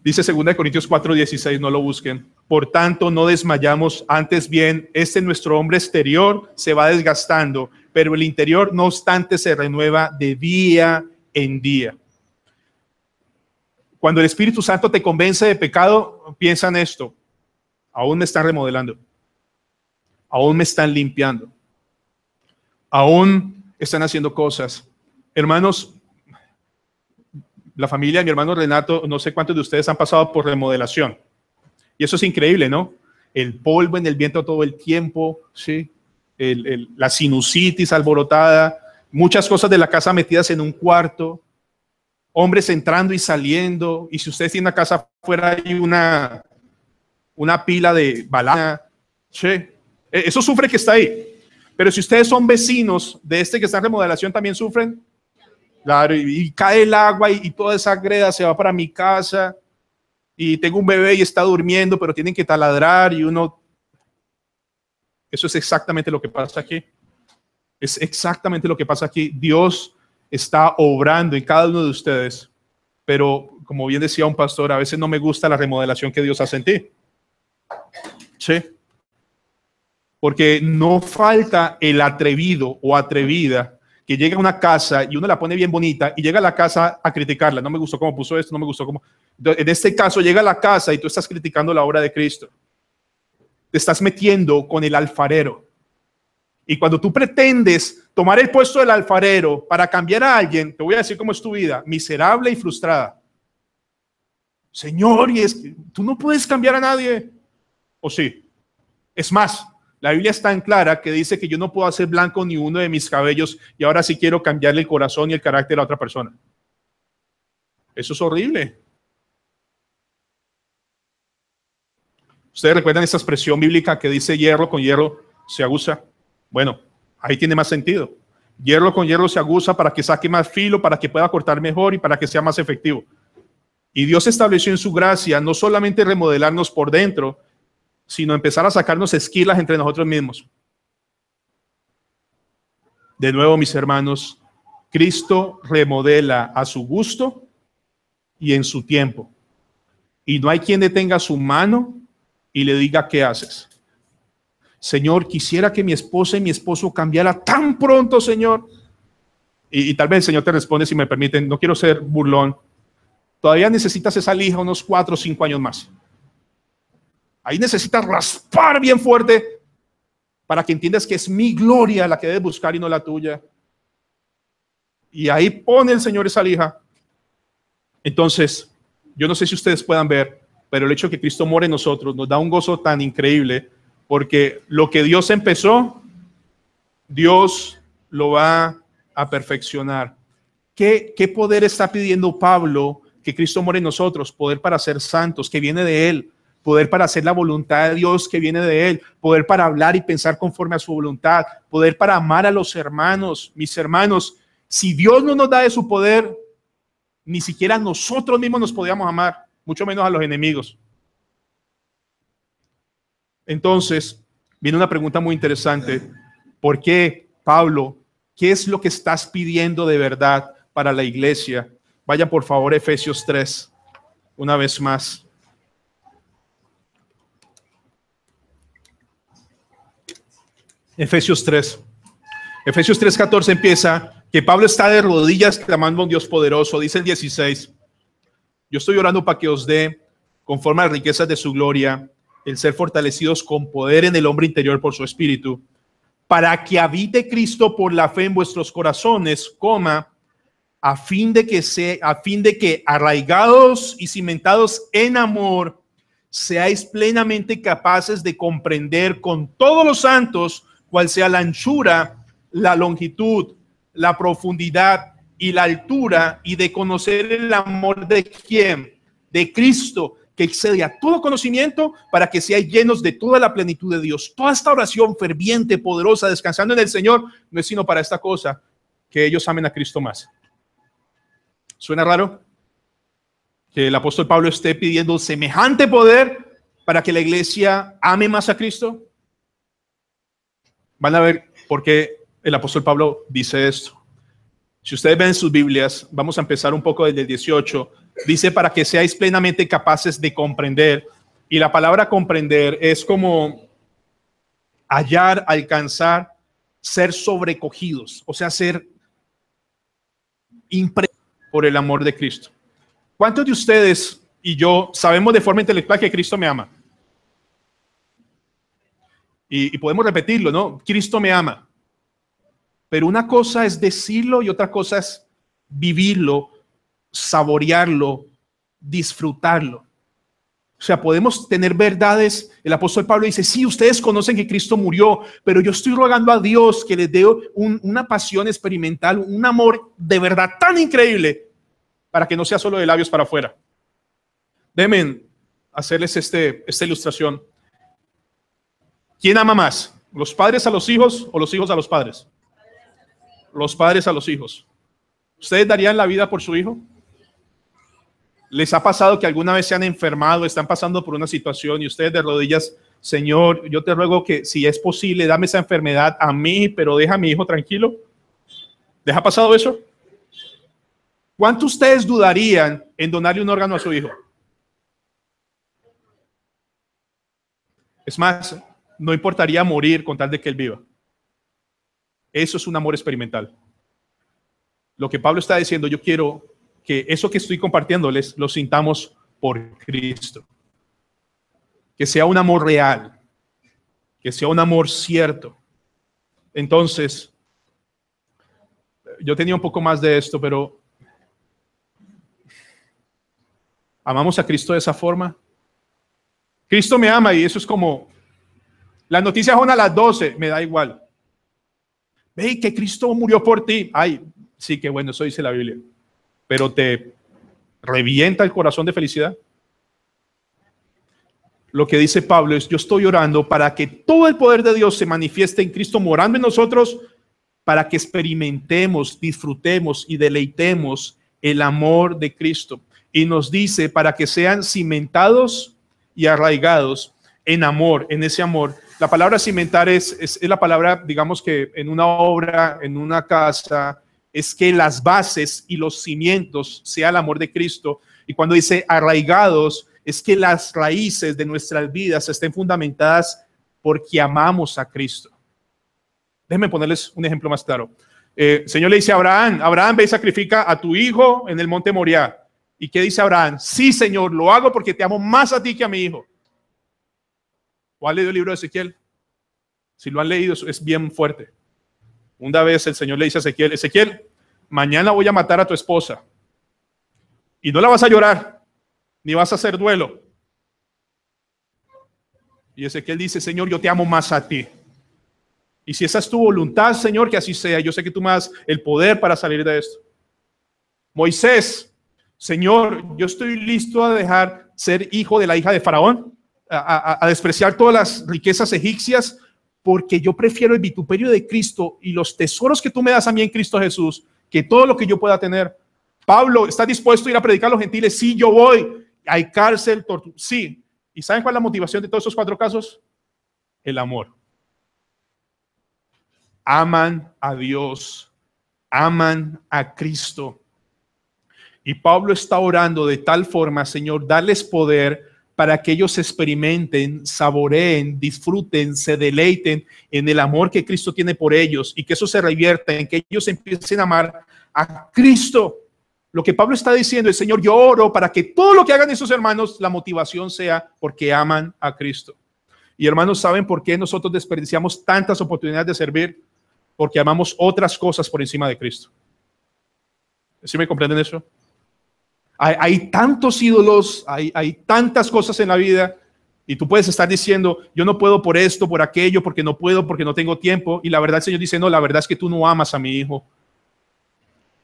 Dice 2 Corintios 4:16, no lo busquen. Por tanto, no desmayamos, antes bien, nuestro hombre exterior se va desgastando, pero el interior, no obstante, se renueva de día en día. Cuando el Espíritu Santo te convence de pecado, piensa en esto. Aún me están remodelando. Aún me están limpiando. Aún están haciendo cosas. Hermanos, la familia de mi hermano Renato, no sé cuántos de ustedes han pasado por remodelación. Y eso es increíble, ¿no? El polvo en el viento todo el tiempo, ¿sí? La sinusitis alborotada, muchas cosas de la casa metidas en un cuarto, hombres entrando y saliendo. Y si ustedes tienen una casa afuera, hay una pila de balana, ¿sí? Eso sufre que está ahí. Pero si ustedes son vecinos de que está en remodelación, también sufren. Claro, y cae el agua y toda esa greda se va para mi casa y tengo un bebé y está durmiendo, pero tienen que taladrar y uno... Eso es exactamente lo que pasa aquí. Es exactamente lo que pasa aquí. Dios está obrando en cada uno de ustedes, pero como bien decía un pastor, a veces no me gusta la remodelación que Dios hace en ti. Sí. Porque no falta el atrevido o atrevida que llega a una casa y uno la pone bien bonita y llega a la casa a criticarla. No me gustó cómo puso esto, no me gustó cómo... En este caso llega a la casa y tú estás criticando la obra de Cristo. te estás metiendo con el alfarero. Y cuando tú pretendes tomar el puesto del alfarero para cambiar a alguien, te voy a decir cómo es tu vida: miserable y frustrada. Señor, y es que tú no puedes cambiar a nadie. ¿O sí? Es más, la Biblia es tan clara que dice que yo no puedo hacer blanco ni uno de mis cabellos y ahora sí quiero cambiarle el corazón y el carácter a otra persona. Eso es horrible. ¿Ustedes recuerdan esa expresión bíblica que dice hierro con hierro se aguza? Bueno, ahí tiene más sentido. Hierro con hierro se aguza para que saque más filo, para que pueda cortar mejor y para que sea más efectivo. Y Dios estableció en su gracia no solamente remodelarnos por dentro, sino empezar a sacarnos esquilas entre nosotros mismos. De nuevo, mis hermanos, Cristo remodela a su gusto y en su tiempo. Y no hay quien detenga su mano y le diga: ¿qué haces? Señor, quisiera que mi esposa y mi esposo cambiara tan pronto, Señor. Y tal vez el Señor te responde, si me permiten, no quiero ser burlón, todavía necesitas esa lija unos 4 o 5 años más. Ahí necesitas raspar bien fuerte para que entiendas que es mi gloria la que debes buscar y no la tuya. Y ahí pone el Señor esa lija. Entonces, yo no sé si ustedes puedan ver, pero el hecho de que Cristo more en nosotros nos da un gozo tan increíble, porque lo que Dios empezó, Dios lo va a perfeccionar. ¿Qué poder está pidiendo Pablo que Cristo more en nosotros? Poder para ser santos, que viene de Él. Poder para hacer la voluntad de Dios, que viene de Él. Poder para hablar y pensar conforme a su voluntad. Poder para amar a los hermanos. Mis hermanos, si Dios no nos da de su poder, ni siquiera nosotros mismos nos podíamos amar, mucho menos a los enemigos. Entonces, viene una pregunta muy interesante. ¿Por qué, Pablo? ¿Qué es lo que estás pidiendo de verdad para la iglesia? Vaya por favor a Efesios 3, una vez más. Efesios 3. Efesios 3:14 empieza que Pablo está de rodillas clamando a un Dios poderoso. Dice el 16: yo estoy orando para que os dé, conforme a las riquezas de su gloria, el ser fortalecidos con poder en el hombre interior por su espíritu, para que habite Cristo por la fe en vuestros corazones, a fin de que arraigados y cimentados en amor, seáis plenamente capaces de comprender con todos los santos cuál sea la anchura, la longitud, la profundidad y la altura, y de conocer el amor de ¿quién? De Cristo, que excede a todo conocimiento, para que seáis llenos de toda la plenitud de Dios. Toda esta oración ferviente, poderosa, descansando en el Señor, no es sino para esta cosa, que ellos amen a Cristo más. ¿Suena raro? Que el apóstol Pablo esté pidiendo semejante poder para que la iglesia ame más a Cristo. Van a ver por qué el apóstol Pablo dice esto. Si ustedes ven sus Biblias, vamos a empezar un poco desde el 18. Dice: para que seáis plenamente capaces de comprender. Y la palabra comprender es como hallar, alcanzar, ser sobrecogidos, o sea, ser impresionados por el amor de Cristo. ¿Cuántos de ustedes y yo sabemos de forma intelectual que Cristo me ama? Y podemos repetirlo, ¿no? Cristo me ama. Pero una cosa es decirlo y otra cosa es vivirlo, saborearlo, disfrutarlo. O sea, podemos tener verdades. El apóstol Pablo dice: sí, ustedes conocen que Cristo murió, pero yo estoy rogando a Dios que les dé una pasión experimental, un amor de verdad tan increíble, para que no sea solo de labios para afuera. Déjenme hacerles esta ilustración. ¿Quién ama más? ¿Los padres a los hijos o los hijos a los padres? Los padres a los hijos. ¿Ustedes darían la vida por su hijo? ¿Les ha pasado que alguna vez se han enfermado, están pasando por una situación y ustedes de rodillas: Señor, yo te ruego que si es posible, dame esa enfermedad a mí, pero deja a mi hijo tranquilo? ¿Les ha pasado eso? ¿Cuántos ustedes dudarían en donarle un órgano a su hijo? Es más, no importaría morir con tal de que él viva. Eso es un amor experimental. Lo que Pablo está diciendo: yo quiero que eso que estoy compartiéndoles lo sintamos por Cristo. Que sea un amor real. que sea un amor cierto. Entonces, yo tenía un poco más de esto, pero ¿amamos a Cristo de esa forma? Cristo me ama y eso es como, las noticias son a las 12, me da igual. Ve que Cristo murió por ti. Ay, sí, que bueno, eso dice la Biblia. Pero te revienta el corazón de felicidad. Lo que dice Pablo es: yo estoy orando para que todo el poder de Dios se manifieste en Cristo morando en nosotros, para que experimentemos, disfrutemos y deleitemos el amor de Cristo. Y nos dice para que sean cimentados y arraigados en amor, en ese amor. La palabra cimentar es la palabra, digamos que en una obra, en una casa, es que las bases y los cimientos sea el amor de Cristo. Y cuando dice arraigados, es que las raíces de nuestras vidas estén fundamentadas porque amamos a Cristo. Déjenme ponerles un ejemplo más claro. El Señor le dice a Abraham: Abraham, ve y sacrifica a tu hijo en el monte Moriah. ¿Y qué dice Abraham? Sí, Señor, lo hago porque te amo más a ti que a mi hijo. ¿O han leído el libro de Ezequiel? Si lo han leído, es bien fuerte. Una vez el Señor le dice a Ezequiel: Ezequiel, mañana voy a matar a tu esposa y no la vas a llorar, ni vas a hacer duelo. Y Ezequiel dice: Señor, yo te amo más a ti. Y si esa es tu voluntad, Señor, que así sea. Yo sé que tú me das el poder para salir de esto. Moisés: Señor, yo estoy listo a dejar ser hijo de la hija de Faraón, a despreciar todas las riquezas egipcias, porque yo prefiero el vituperio de Cristo y los tesoros que tú me das a mí en Cristo Jesús, que todo lo que yo pueda tener. Pablo: ¿está dispuesto a ir a predicar a los gentiles? Sí, yo voy. Hay cárcel, tortura. Sí. ¿Y saben cuál es la motivación de todos esos 4 casos? El amor. Aman a Dios, aman a Cristo. Y Pablo está orando de tal forma: Señor, darles poder para que ellos experimenten, saboreen, disfruten, se deleiten en el amor que Cristo tiene por ellos, y que eso se revierta en que ellos empiecen a amar a Cristo. Lo que Pablo está diciendo es: Señor, yo oro para que todo lo que hagan esos hermanos, la motivación sea porque aman a Cristo. Y hermanos, ¿saben por qué nosotros desperdiciamos tantas oportunidades de servir? Porque amamos otras cosas por encima de Cristo. ¿Sí me comprenden eso? Hay tantos ídolos, hay tantas cosas en la vida, y tú puedes estar diciendo: yo no puedo por esto, por aquello, porque no puedo, porque no tengo tiempo. Y la verdad, el Señor dice: no, la verdad es que tú no amas a mi hijo.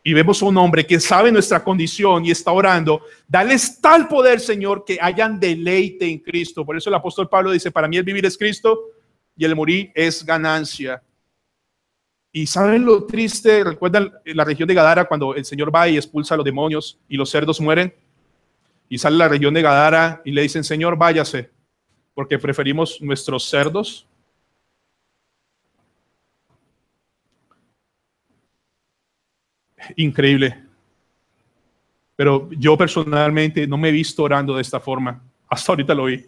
Y vemos a un hombre que sabe nuestra condición y está orando: dales tal poder, Señor, que hayan deleite en Cristo. Por eso el apóstol Pablo dice: para mí el vivir es Cristo y el morir es ganancia. Y ¿saben lo triste? ¿Recuerdan la región de Gadara, cuando el Señor va y expulsa a los demonios y los cerdos mueren? Y sale la región de Gadara y le dicen: Señor, váyase, porque preferimos nuestros cerdos. Increíble. Pero yo personalmente no me he visto orando de esta forma. Hasta ahorita lo vi.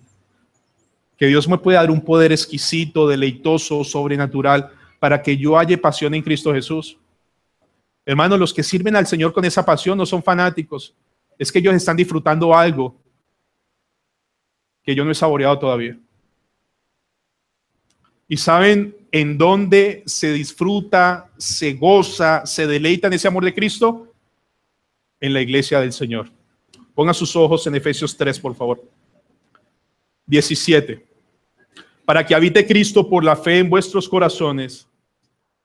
Que Dios me pueda dar un poder exquisito, deleitoso, sobrenatural, para que yo halle pasión en Cristo Jesús. Hermanos, los que sirven al Señor con esa pasión no son fanáticos. Es que ellos están disfrutando algo que yo no he saboreado todavía. ¿Y saben en dónde se disfruta, se goza, se deleita en ese amor de Cristo? En la iglesia del Señor. Pongan sus ojos en Efesios 3, por favor. 17. Para que habite Cristo por la fe en vuestros corazones,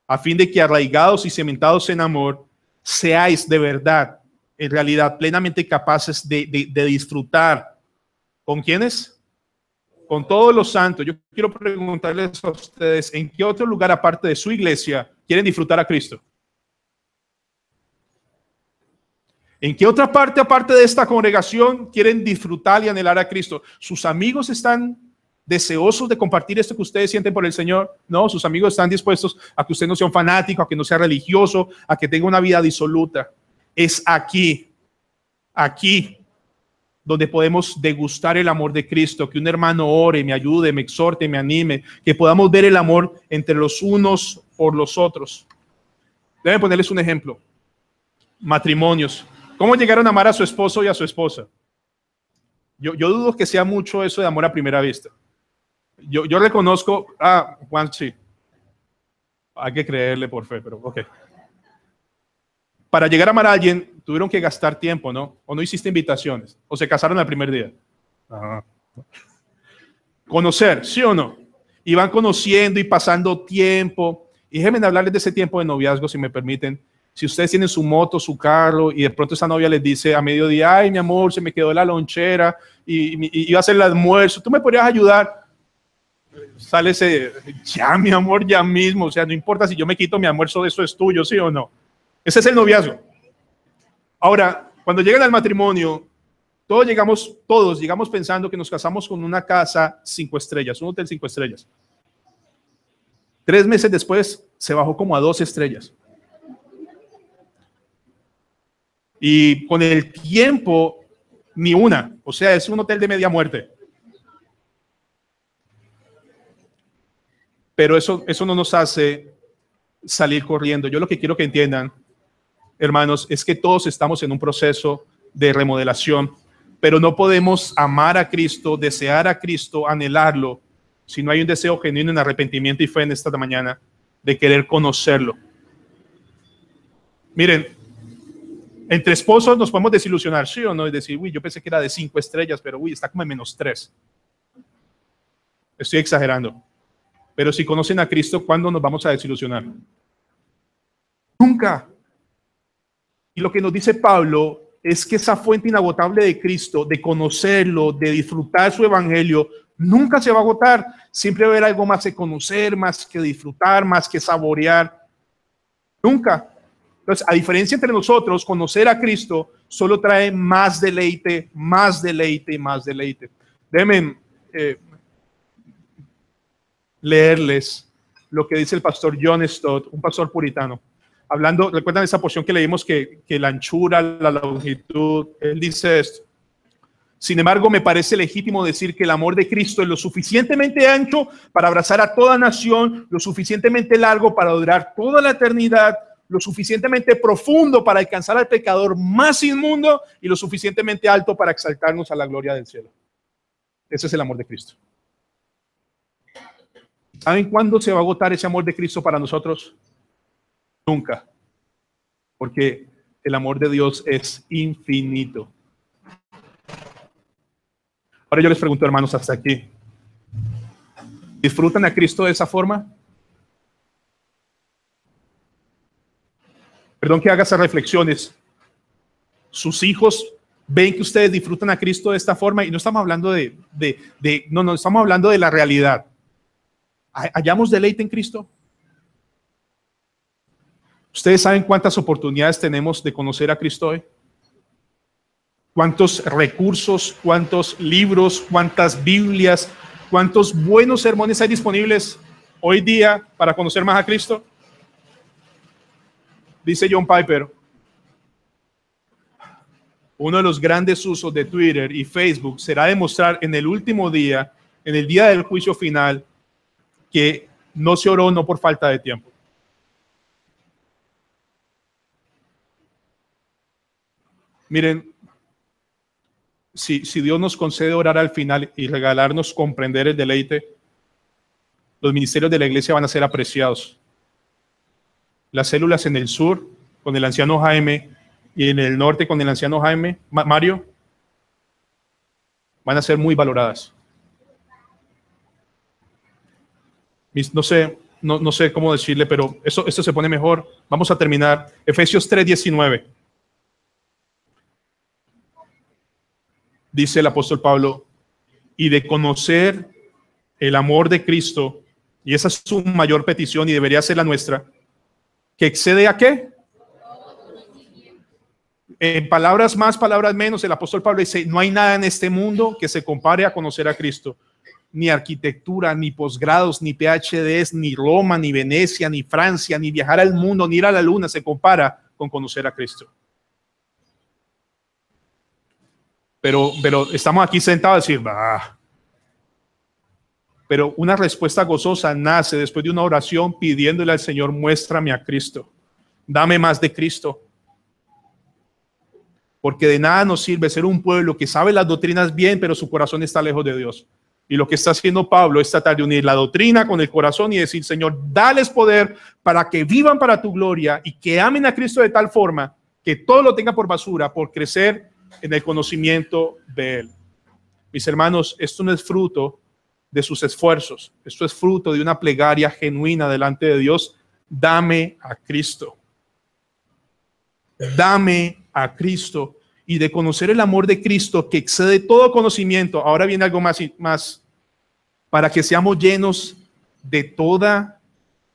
a fin de que arraigados y cimentados en amor, seáis de verdad, en realidad, plenamente capaces de disfrutar. ¿Con quiénes? Con todos los santos. Yo quiero preguntarles a ustedes: ¿en qué otro lugar aparte de su iglesia quieren disfrutar a Cristo? ¿En qué otra parte aparte de esta congregación quieren disfrutar y anhelar a Cristo? ¿Sus amigos están deseosos de compartir esto que ustedes sienten por el Señor? No, sus amigos están dispuestos a que usted no sea un fanático, a que no sea religioso, a que tenga una vida disoluta. Es aquí donde podemos degustar el amor de Cristo, que un hermano ore, me ayude, me exhorte, me anime, que podamos ver el amor entre los unos por los otros. Deben ponerles un ejemplo. Matrimonios. ¿Cómo llegaron a amar a su esposo y a su esposa? Yo dudo que sea mucho eso de amor a primera vista. Yo reconozco, Juan, sí, hay que creerle por fe, pero ok. Para llegar a amar a alguien, tuvieron que gastar tiempo, ¿no? O no hiciste invitaciones, o se casaron al primer día. Ajá. Conocer, ¿sí o no? Y van conociendo y pasando tiempo. Y déjenme hablarles de ese tiempo de noviazgo, si me permiten. Si ustedes tienen su moto, su carro, y de pronto esa novia les dice a mediodía, ay, mi amor, se me quedó la lonchera y iba a hacer el almuerzo, ¿tú me podrías ayudar? Sale ese, ya, mi amor, ya mismo. O sea, no importa si yo me quito mi almuerzo, eso es tuyo, ¿sí o no? Ese es el noviazgo. Ahora, cuando llegan al matrimonio, todos llegamos pensando que nos casamos con una casa 5 estrellas, un hotel 5 estrellas. 3 meses después se bajó como a 2 estrellas. Y con el tiempo, ni una. O sea, es un hotel de media muerte. Pero eso no nos hace salir corriendo. Yo lo que quiero que entiendan, hermanos, es que todos estamos en un proceso de remodelación, pero no podemos amar a Cristo, desear a Cristo, anhelarlo, si no hay un deseo genuino en arrepentimiento y fe en esta mañana de querer conocerlo. Miren, entre esposos nos podemos desilusionar, ¿sí o no? Y decir, uy, yo pensé que era de 5 estrellas, pero uy, está como en -3. Estoy exagerando. Pero si conocen a Cristo, ¿cuándo nos vamos a desilusionar? Nunca. Y lo que nos dice Pablo es que esa fuente inagotable de Cristo, de conocerlo, de disfrutar su evangelio, nunca se va a agotar. Siempre va a haber algo más que conocer, más que disfrutar, más que saborear. Nunca. Entonces, a diferencia entre nosotros, conocer a Cristo solo trae más deleite, más deleite y más deleite. Déjenme leerles lo que dice el pastor John Stott, un pastor puritano. Hablando, recuerdan esa porción que leímos que la anchura, la longitud, él dice esto. Sin embargo, me parece legítimo decir que el amor de Cristo es lo suficientemente ancho para abrazar a toda nación, lo suficientemente largo para durar toda la eternidad, lo suficientemente profundo para alcanzar al pecador más inmundo y lo suficientemente alto para exaltarnos a la gloria del cielo. Ese es el amor de Cristo. ¿Saben cuándo se va a agotar ese amor de Cristo para nosotros? Nunca. Porque el amor de Dios es infinito. Ahora yo les pregunto, hermanos, hasta aquí. ¿Disfrutan a Cristo de esa forma? Perdón que haga esas reflexiones. Sus hijos ven que ustedes disfrutan a Cristo de esta forma y no estamos hablando no estamos hablando de la realidad. ¿Hallamos deleite en Cristo? ¿Ustedes saben cuántas oportunidades tenemos de conocer a Cristo hoy? ¿Cuántos recursos, cuántos libros, cuántas Biblias, cuántos buenos sermones hay disponibles hoy día para conocer más a Cristo? Dice John Piper, uno de los grandes usos de Twitter y Facebook será demostrar en el último día, en el día del juicio final, que no se oró no por falta de tiempo. Miren, si Dios nos concede orar al final y regalarnos comprender el deleite, los ministerios de la iglesia van a ser apreciados. Las células en el sur con el anciano Jaime y en el norte con el anciano Jaime, Mario, van a ser muy valoradas. No sé cómo decirle, pero esto se pone mejor. Vamos a terminar. Efesios 3:19. Dice el apóstol Pablo, y de conocer el amor de Cristo, y esa es su mayor petición y debería ser la nuestra, que excede a ¿qué? En palabras más, palabras menos, el apóstol Pablo dice, no hay nada en este mundo que se compare a conocer a Cristo. Ni arquitectura, ni posgrados, ni PhDs, ni Roma, ni Venecia, ni Francia, ni viajar al mundo, ni ir a la luna se compara con conocer a Cristo. Pero estamos aquí sentados a decir, bah. Pero una respuesta gozosa nace después de una oración pidiéndole al Señor, muéstrame a Cristo, dame más de Cristo. Porque de nada nos sirve ser un pueblo que sabe las doctrinas bien, pero su corazón está lejos de Dios. Y lo que está haciendo Pablo es tratar de unir la doctrina con el corazón y decir, Señor, dales poder para que vivan para tu gloria y que amen a Cristo de tal forma que todo lo tenga por basura por crecer en el conocimiento de Él. Mis hermanos, esto no es fruto de sus esfuerzos. Esto es fruto de una plegaria genuina delante de Dios. Dame a Cristo. Dame a Cristo. Y de conocer el amor de Cristo que excede todo conocimiento. Ahora viene algo más. Para que seamos llenos de toda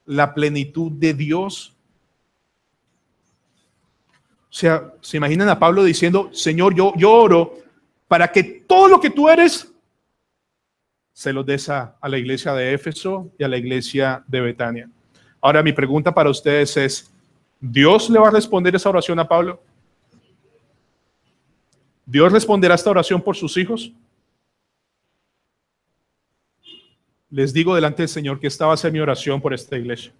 la plenitud de Dios. O sea, ¿se imaginan a Pablo diciendo, Señor, yo oro para que todo lo que tú eres se lo des a la iglesia de Éfeso y a la iglesia de Betania? Ahora mi pregunta para ustedes es, ¿Dios le va a responder esa oración a Pablo? ¿Dios responderá esta oración por sus hijos? Les digo delante del Señor que esta va a ser mi oración por esta iglesia.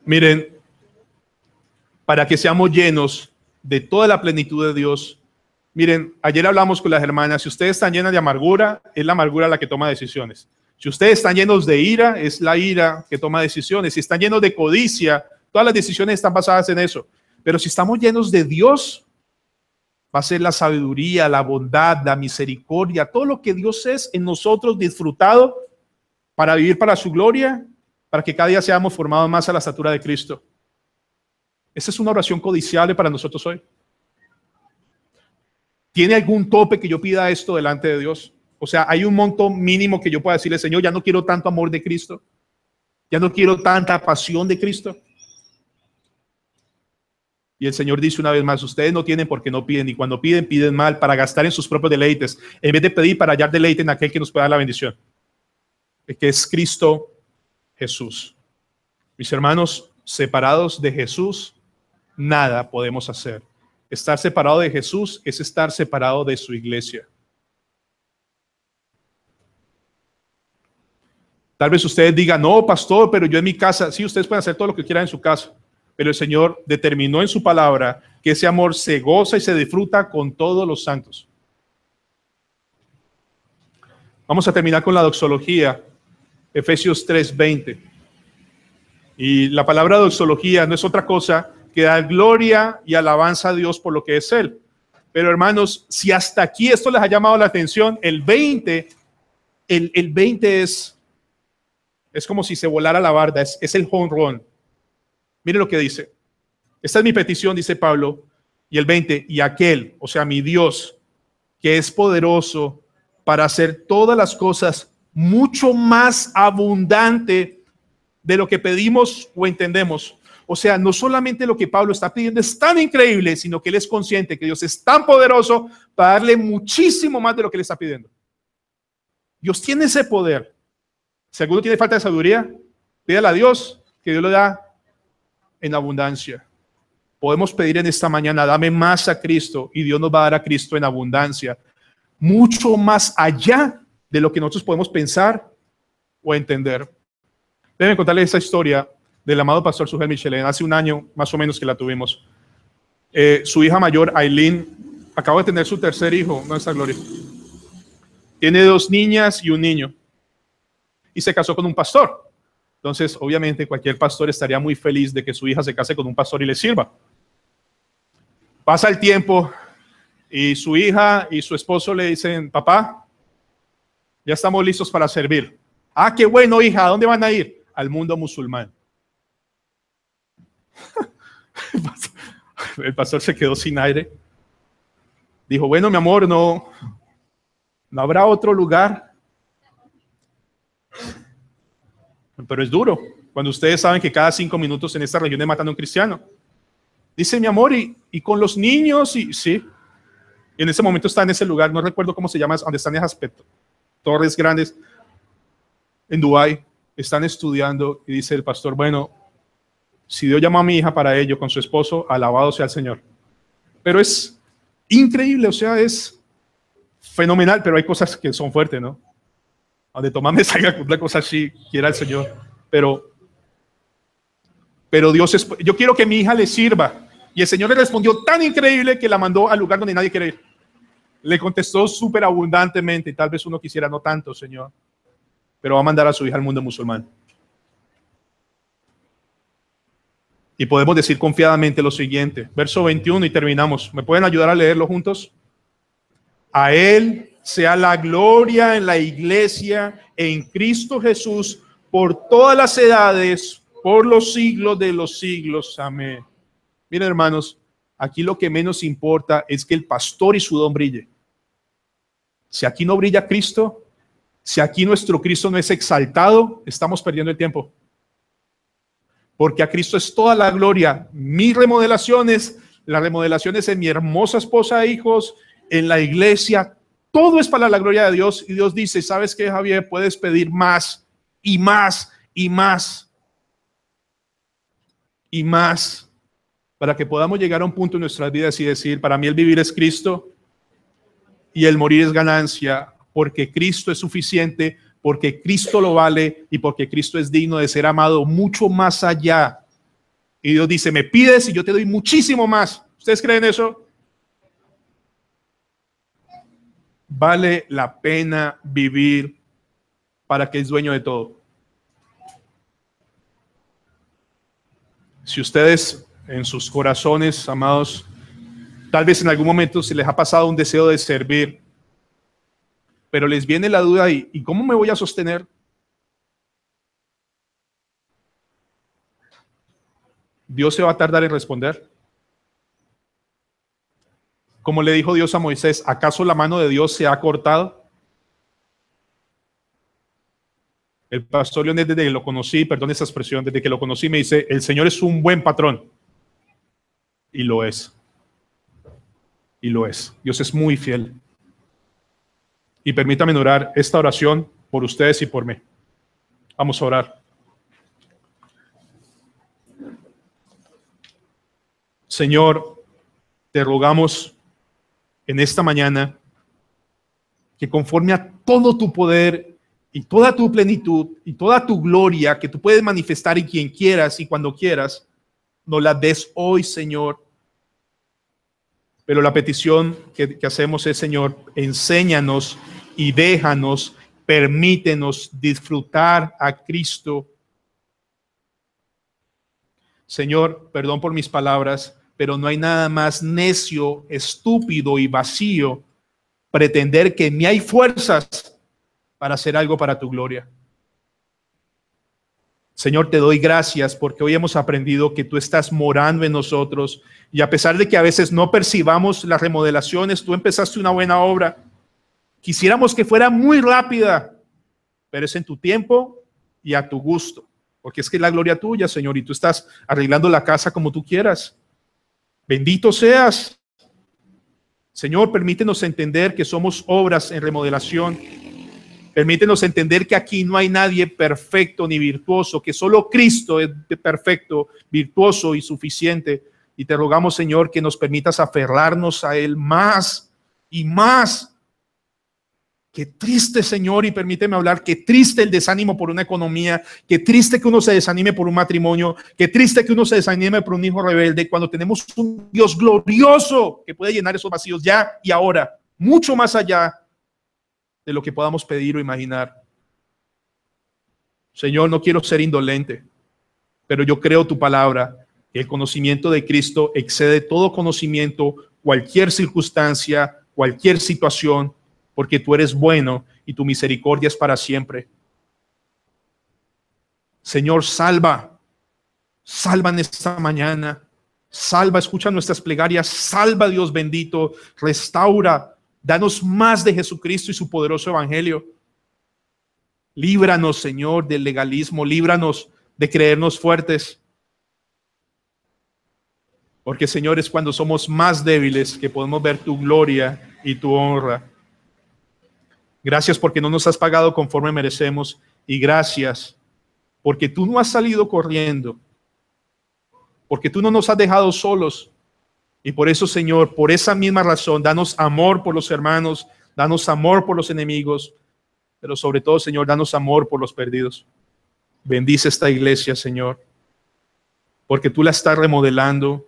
Miren, para que seamos llenos de toda la plenitud de Dios. Miren, ayer hablamos con las hermanas, si ustedes están llenas de amargura, es la amargura la que toma decisiones. Si ustedes están llenos de ira, es la ira que toma decisiones. Si están llenos de codicia, todas las decisiones están basadas en eso. Pero si estamos llenos de Dios, va a ser la sabiduría, la bondad, la misericordia, todo lo que Dios es en nosotros disfrutado para vivir para su gloria, para que cada día seamos formados más a la estatura de Cristo. Esa es una oración codiciable para nosotros hoy. ¿Tiene algún tope que yo pida esto delante de Dios? O sea, ¿hay un monto mínimo que yo pueda decirle, Señor, ya no quiero tanto amor de Cristo? ¿Ya no quiero tanta pasión de Cristo? Y el Señor dice una vez más, ustedes no tienen porque no piden, y cuando piden, piden mal para gastar en sus propios deleites, en vez de pedir para hallar deleite en aquel que nos puede dar la bendición, que es Cristo Jesús. Mis hermanos, separados de Jesús, nada podemos hacer. Estar separado de Jesús es estar separado de su iglesia. Tal vez ustedes digan, no, pastor, pero yo en mi casa, sí, ustedes pueden hacer todo lo que quieran en su casa, pero el Señor determinó en su palabra que ese amor se goza y se disfruta con todos los santos. Vamos a terminar con la doxología, Efesios 3:20. Y la palabra doxología no es otra cosa que dar gloria y alabanza a Dios por lo que es Él. Pero hermanos, si hasta aquí esto les ha llamado la atención, el 20 es como si se volara la barda, es el home run. Miren lo que dice. Esta es mi petición, dice Pablo. Y el 20, y aquel, o sea, mi Dios, que es poderoso para hacer todas las cosas mucho más abundante de lo que pedimos o entendemos. O sea, no solamente lo que Pablo está pidiendo es tan increíble, sino que él es consciente que Dios es tan poderoso para darle muchísimo más de lo que le está pidiendo. Dios tiene ese poder. Si alguno tiene falta de sabiduría, pídale a Dios, que Dios le da en abundancia. Podemos pedir en esta mañana, dame más a Cristo, y Dios nos va a dar a Cristo en abundancia, mucho más allá de lo que nosotros podemos pensar o entender. Déjenme contarles esta historia del amado pastor Sugel Michelén. Hace un año más o menos que la tuvimos. Su hija mayor, Aileen, acaba de tener su tercer hijo, nuestra gloria. Tiene 2 niñas y un niño. Y se casó con un pastor. Entonces, obviamente, cualquier pastor estaría muy feliz de que su hija se case con un pastor y le sirva. Pasa el tiempo y su hija y su esposo le dicen, papá, ya estamos listos para servir. Ah, qué bueno, hija, ¿a dónde van a ir? Al mundo musulmán. El pastor se quedó sin aire. Dijo, bueno, mi amor, no habrá otro lugar. Pero es duro cuando ustedes saben que cada 5 minutos en esta región matan a un cristiano. Dice, mi amor, y con los niños, y sí. Y en ese momento está en ese lugar, no recuerdo cómo se llama, donde están esas torres grandes en Dubái. Están estudiando y dice el pastor, bueno, si Dios llamó a mi hija para ello con su esposo, alabado sea el Señor. Pero es increíble, o sea, es fenomenal, pero hay cosas que son fuertes, ¿no? Donde Tomás me salga una cosa así, quiera el Señor. Pero Dios yo quiero que mi hija le sirva. Y el Señor le respondió tan increíble que la mandó al lugar donde nadie quiere ir. Le contestó súper abundantemente, y tal vez uno quisiera no tanto, Señor, pero va a mandar a su hija al mundo musulmán. Y podemos decir confiadamente lo siguiente, verso 21 y terminamos. ¿Me pueden ayudar a leerlo juntos? A Él sea la gloria en la iglesia, en Cristo Jesús, por todas las edades, por los siglos de los siglos. Amén. Miren, hermanos, aquí lo que menos importa es que el pastor y su don brille. Si aquí no brilla Cristo, si aquí nuestro Cristo no es exaltado, estamos perdiendo el tiempo. Porque a Cristo es toda la gloria. Mis remodelaciones, las remodelaciones en mi hermosa esposa e hijos, en la iglesia, todo es para la gloria de Dios. Y Dios dice, ¿sabes qué, Javier? Puedes pedir más y más y más y más para que podamos llegar a un punto en nuestras vidas y decir, para mí el vivir es Cristo y el morir es ganancia, porque Cristo es suficiente, porque Cristo lo vale y porque Cristo es digno de ser amado mucho más allá. Y Dios dice, me pides y yo te doy muchísimo más. ¿Ustedes creen eso? Vale la pena vivir para que es dueño de todo. Si ustedes en sus corazones, amados, tal vez en algún momento se les ha pasado un deseo de servir, pero les viene la duda, ¿y cómo me voy a sostener? Dios se va a tardar en responder. Como le dijo Dios a Moisés, ¿acaso la mano de Dios se ha cortado? El pastor Leonel, desde que lo conocí, perdón esa expresión, desde que lo conocí me dice, el Señor es un buen patrón. Y lo es. Y lo es. Dios es muy fiel. Y permítame orar esta oración por ustedes y por mí. Vamos a orar. Señor, te rogamos en esta mañana que conforme a todo tu poder y toda tu plenitud y toda tu gloria que tú puedes manifestar en quien quieras y cuando quieras, nos la des hoy, Señor. Pero la petición que hacemos es, Señor, enséñanos y déjanos, permítenos disfrutar a Cristo. Señor, perdón por mis palabras, pero no hay nada más necio, estúpido y vacío pretender que ni hay fuerzas para hacer algo para tu gloria. Señor, te doy gracias porque hoy hemos aprendido que tú estás morando en nosotros y a pesar de que a veces no percibamos las remodelaciones, tú empezaste una buena obra. Quisiéramos que fuera muy rápida, pero es en tu tiempo y a tu gusto, porque es que es la gloria tuya, Señor, y tú estás arreglando la casa como tú quieras. Bendito seas. Señor, permítenos entender que somos obras en remodelación. Permítenos entender que aquí no hay nadie perfecto ni virtuoso, que solo Cristo es perfecto, virtuoso y suficiente. Y te rogamos, Señor, que nos permitas aferrarnos a Él más y más. Qué triste, Señor, y permíteme hablar, qué triste el desánimo por una economía, qué triste que uno se desanime por un matrimonio, qué triste que uno se desanime por un hijo rebelde, cuando tenemos un Dios glorioso que puede llenar esos vacíos ya y ahora, mucho más allá de lo que podamos pedir o imaginar. Señor, no quiero ser indolente, pero yo creo tu palabra, que el conocimiento de Cristo excede todo conocimiento, cualquier circunstancia, cualquier situación, porque tú eres bueno y tu misericordia es para siempre. Señor, salva en esta mañana, salva, escucha nuestras plegarias, salva, Dios bendito, restaura, danos más de Jesucristo y su poderoso evangelio. Líbranos, Señor, del legalismo, líbranos de creernos fuertes. Porque, Señor, es cuando somos más débiles que podemos ver tu gloria y tu honra. Gracias porque no nos has pagado conforme merecemos y gracias porque tú no has salido corriendo, porque tú no nos has dejado solos y por eso, Señor, por esa misma razón, danos amor por los hermanos, danos amor por los enemigos, pero sobre todo, Señor, danos amor por los perdidos. Bendice esta iglesia, Señor, porque tú la estás remodelando,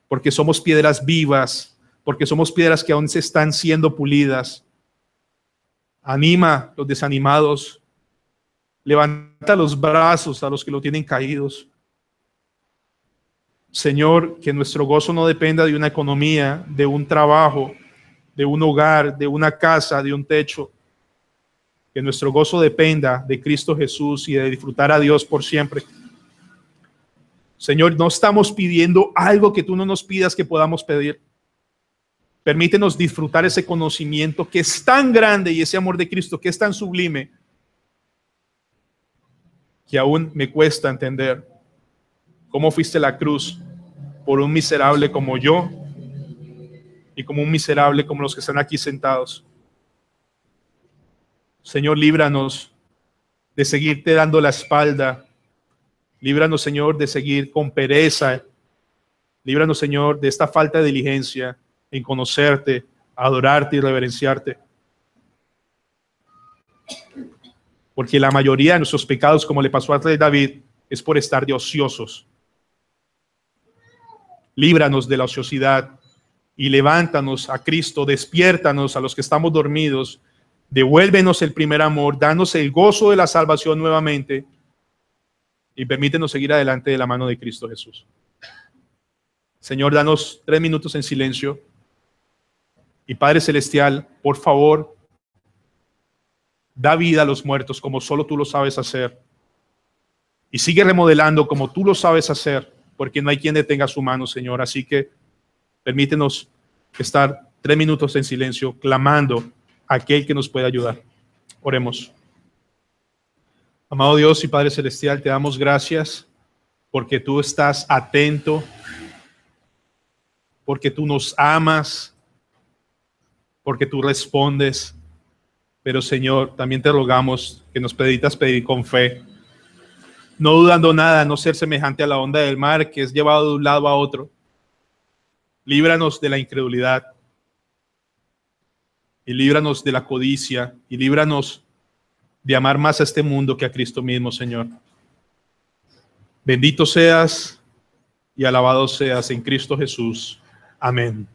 porque somos piedras vivas porque somos piedras que aún se están siendo pulidas. Anima a los desanimados, levanta los brazos a los que lo tienen caídos. Señor, que nuestro gozo no dependa de una economía, de un trabajo, de un hogar, de una casa, de un techo. Que nuestro gozo dependa de Cristo Jesús y de disfrutar a Dios por siempre. Señor, no estamos pidiendo algo que tú no nos pidas que podamos pedir. Permítenos disfrutar ese conocimiento que es tan grande y ese amor de Cristo que es tan sublime que aún me cuesta entender cómo fuiste a la cruz por un miserable como yo y como un miserable como los que están aquí sentados. Señor, líbranos de seguirte dando la espalda. Líbranos, Señor, de seguir con pereza. Líbranos, Señor, de esta falta de diligencia en conocerte, adorarte y reverenciarte. Porque la mayoría de nuestros pecados, como le pasó al rey David, es por estar de ociosos. Líbranos de la ociosidad y levántanos a Cristo, despiértanos a los que estamos dormidos, devuélvenos el primer amor, danos el gozo de la salvación nuevamente y permítenos seguir adelante de la mano de Cristo Jesús. Señor, danos 3 minutos en silencio. Y Padre Celestial, por favor, da vida a los muertos como solo tú lo sabes hacer. Y sigue remodelando como tú lo sabes hacer, porque no hay quien detenga su mano, Señor. Así que permítenos estar 3 minutos en silencio, clamando a aquel que nos puede ayudar. Oremos. Amado Dios y Padre Celestial, te damos gracias porque tú estás atento, porque tú nos amas, porque tú respondes. Pero Señor, también te rogamos que nos permitas pedir con fe, no dudando nada, no ser semejante a la onda del mar que es llevado de un lado a otro. Líbranos de la incredulidad y líbranos de la codicia y líbranos de amar más a este mundo que a Cristo mismo, Señor. Bendito seas y alabado seas en Cristo Jesús. Amén.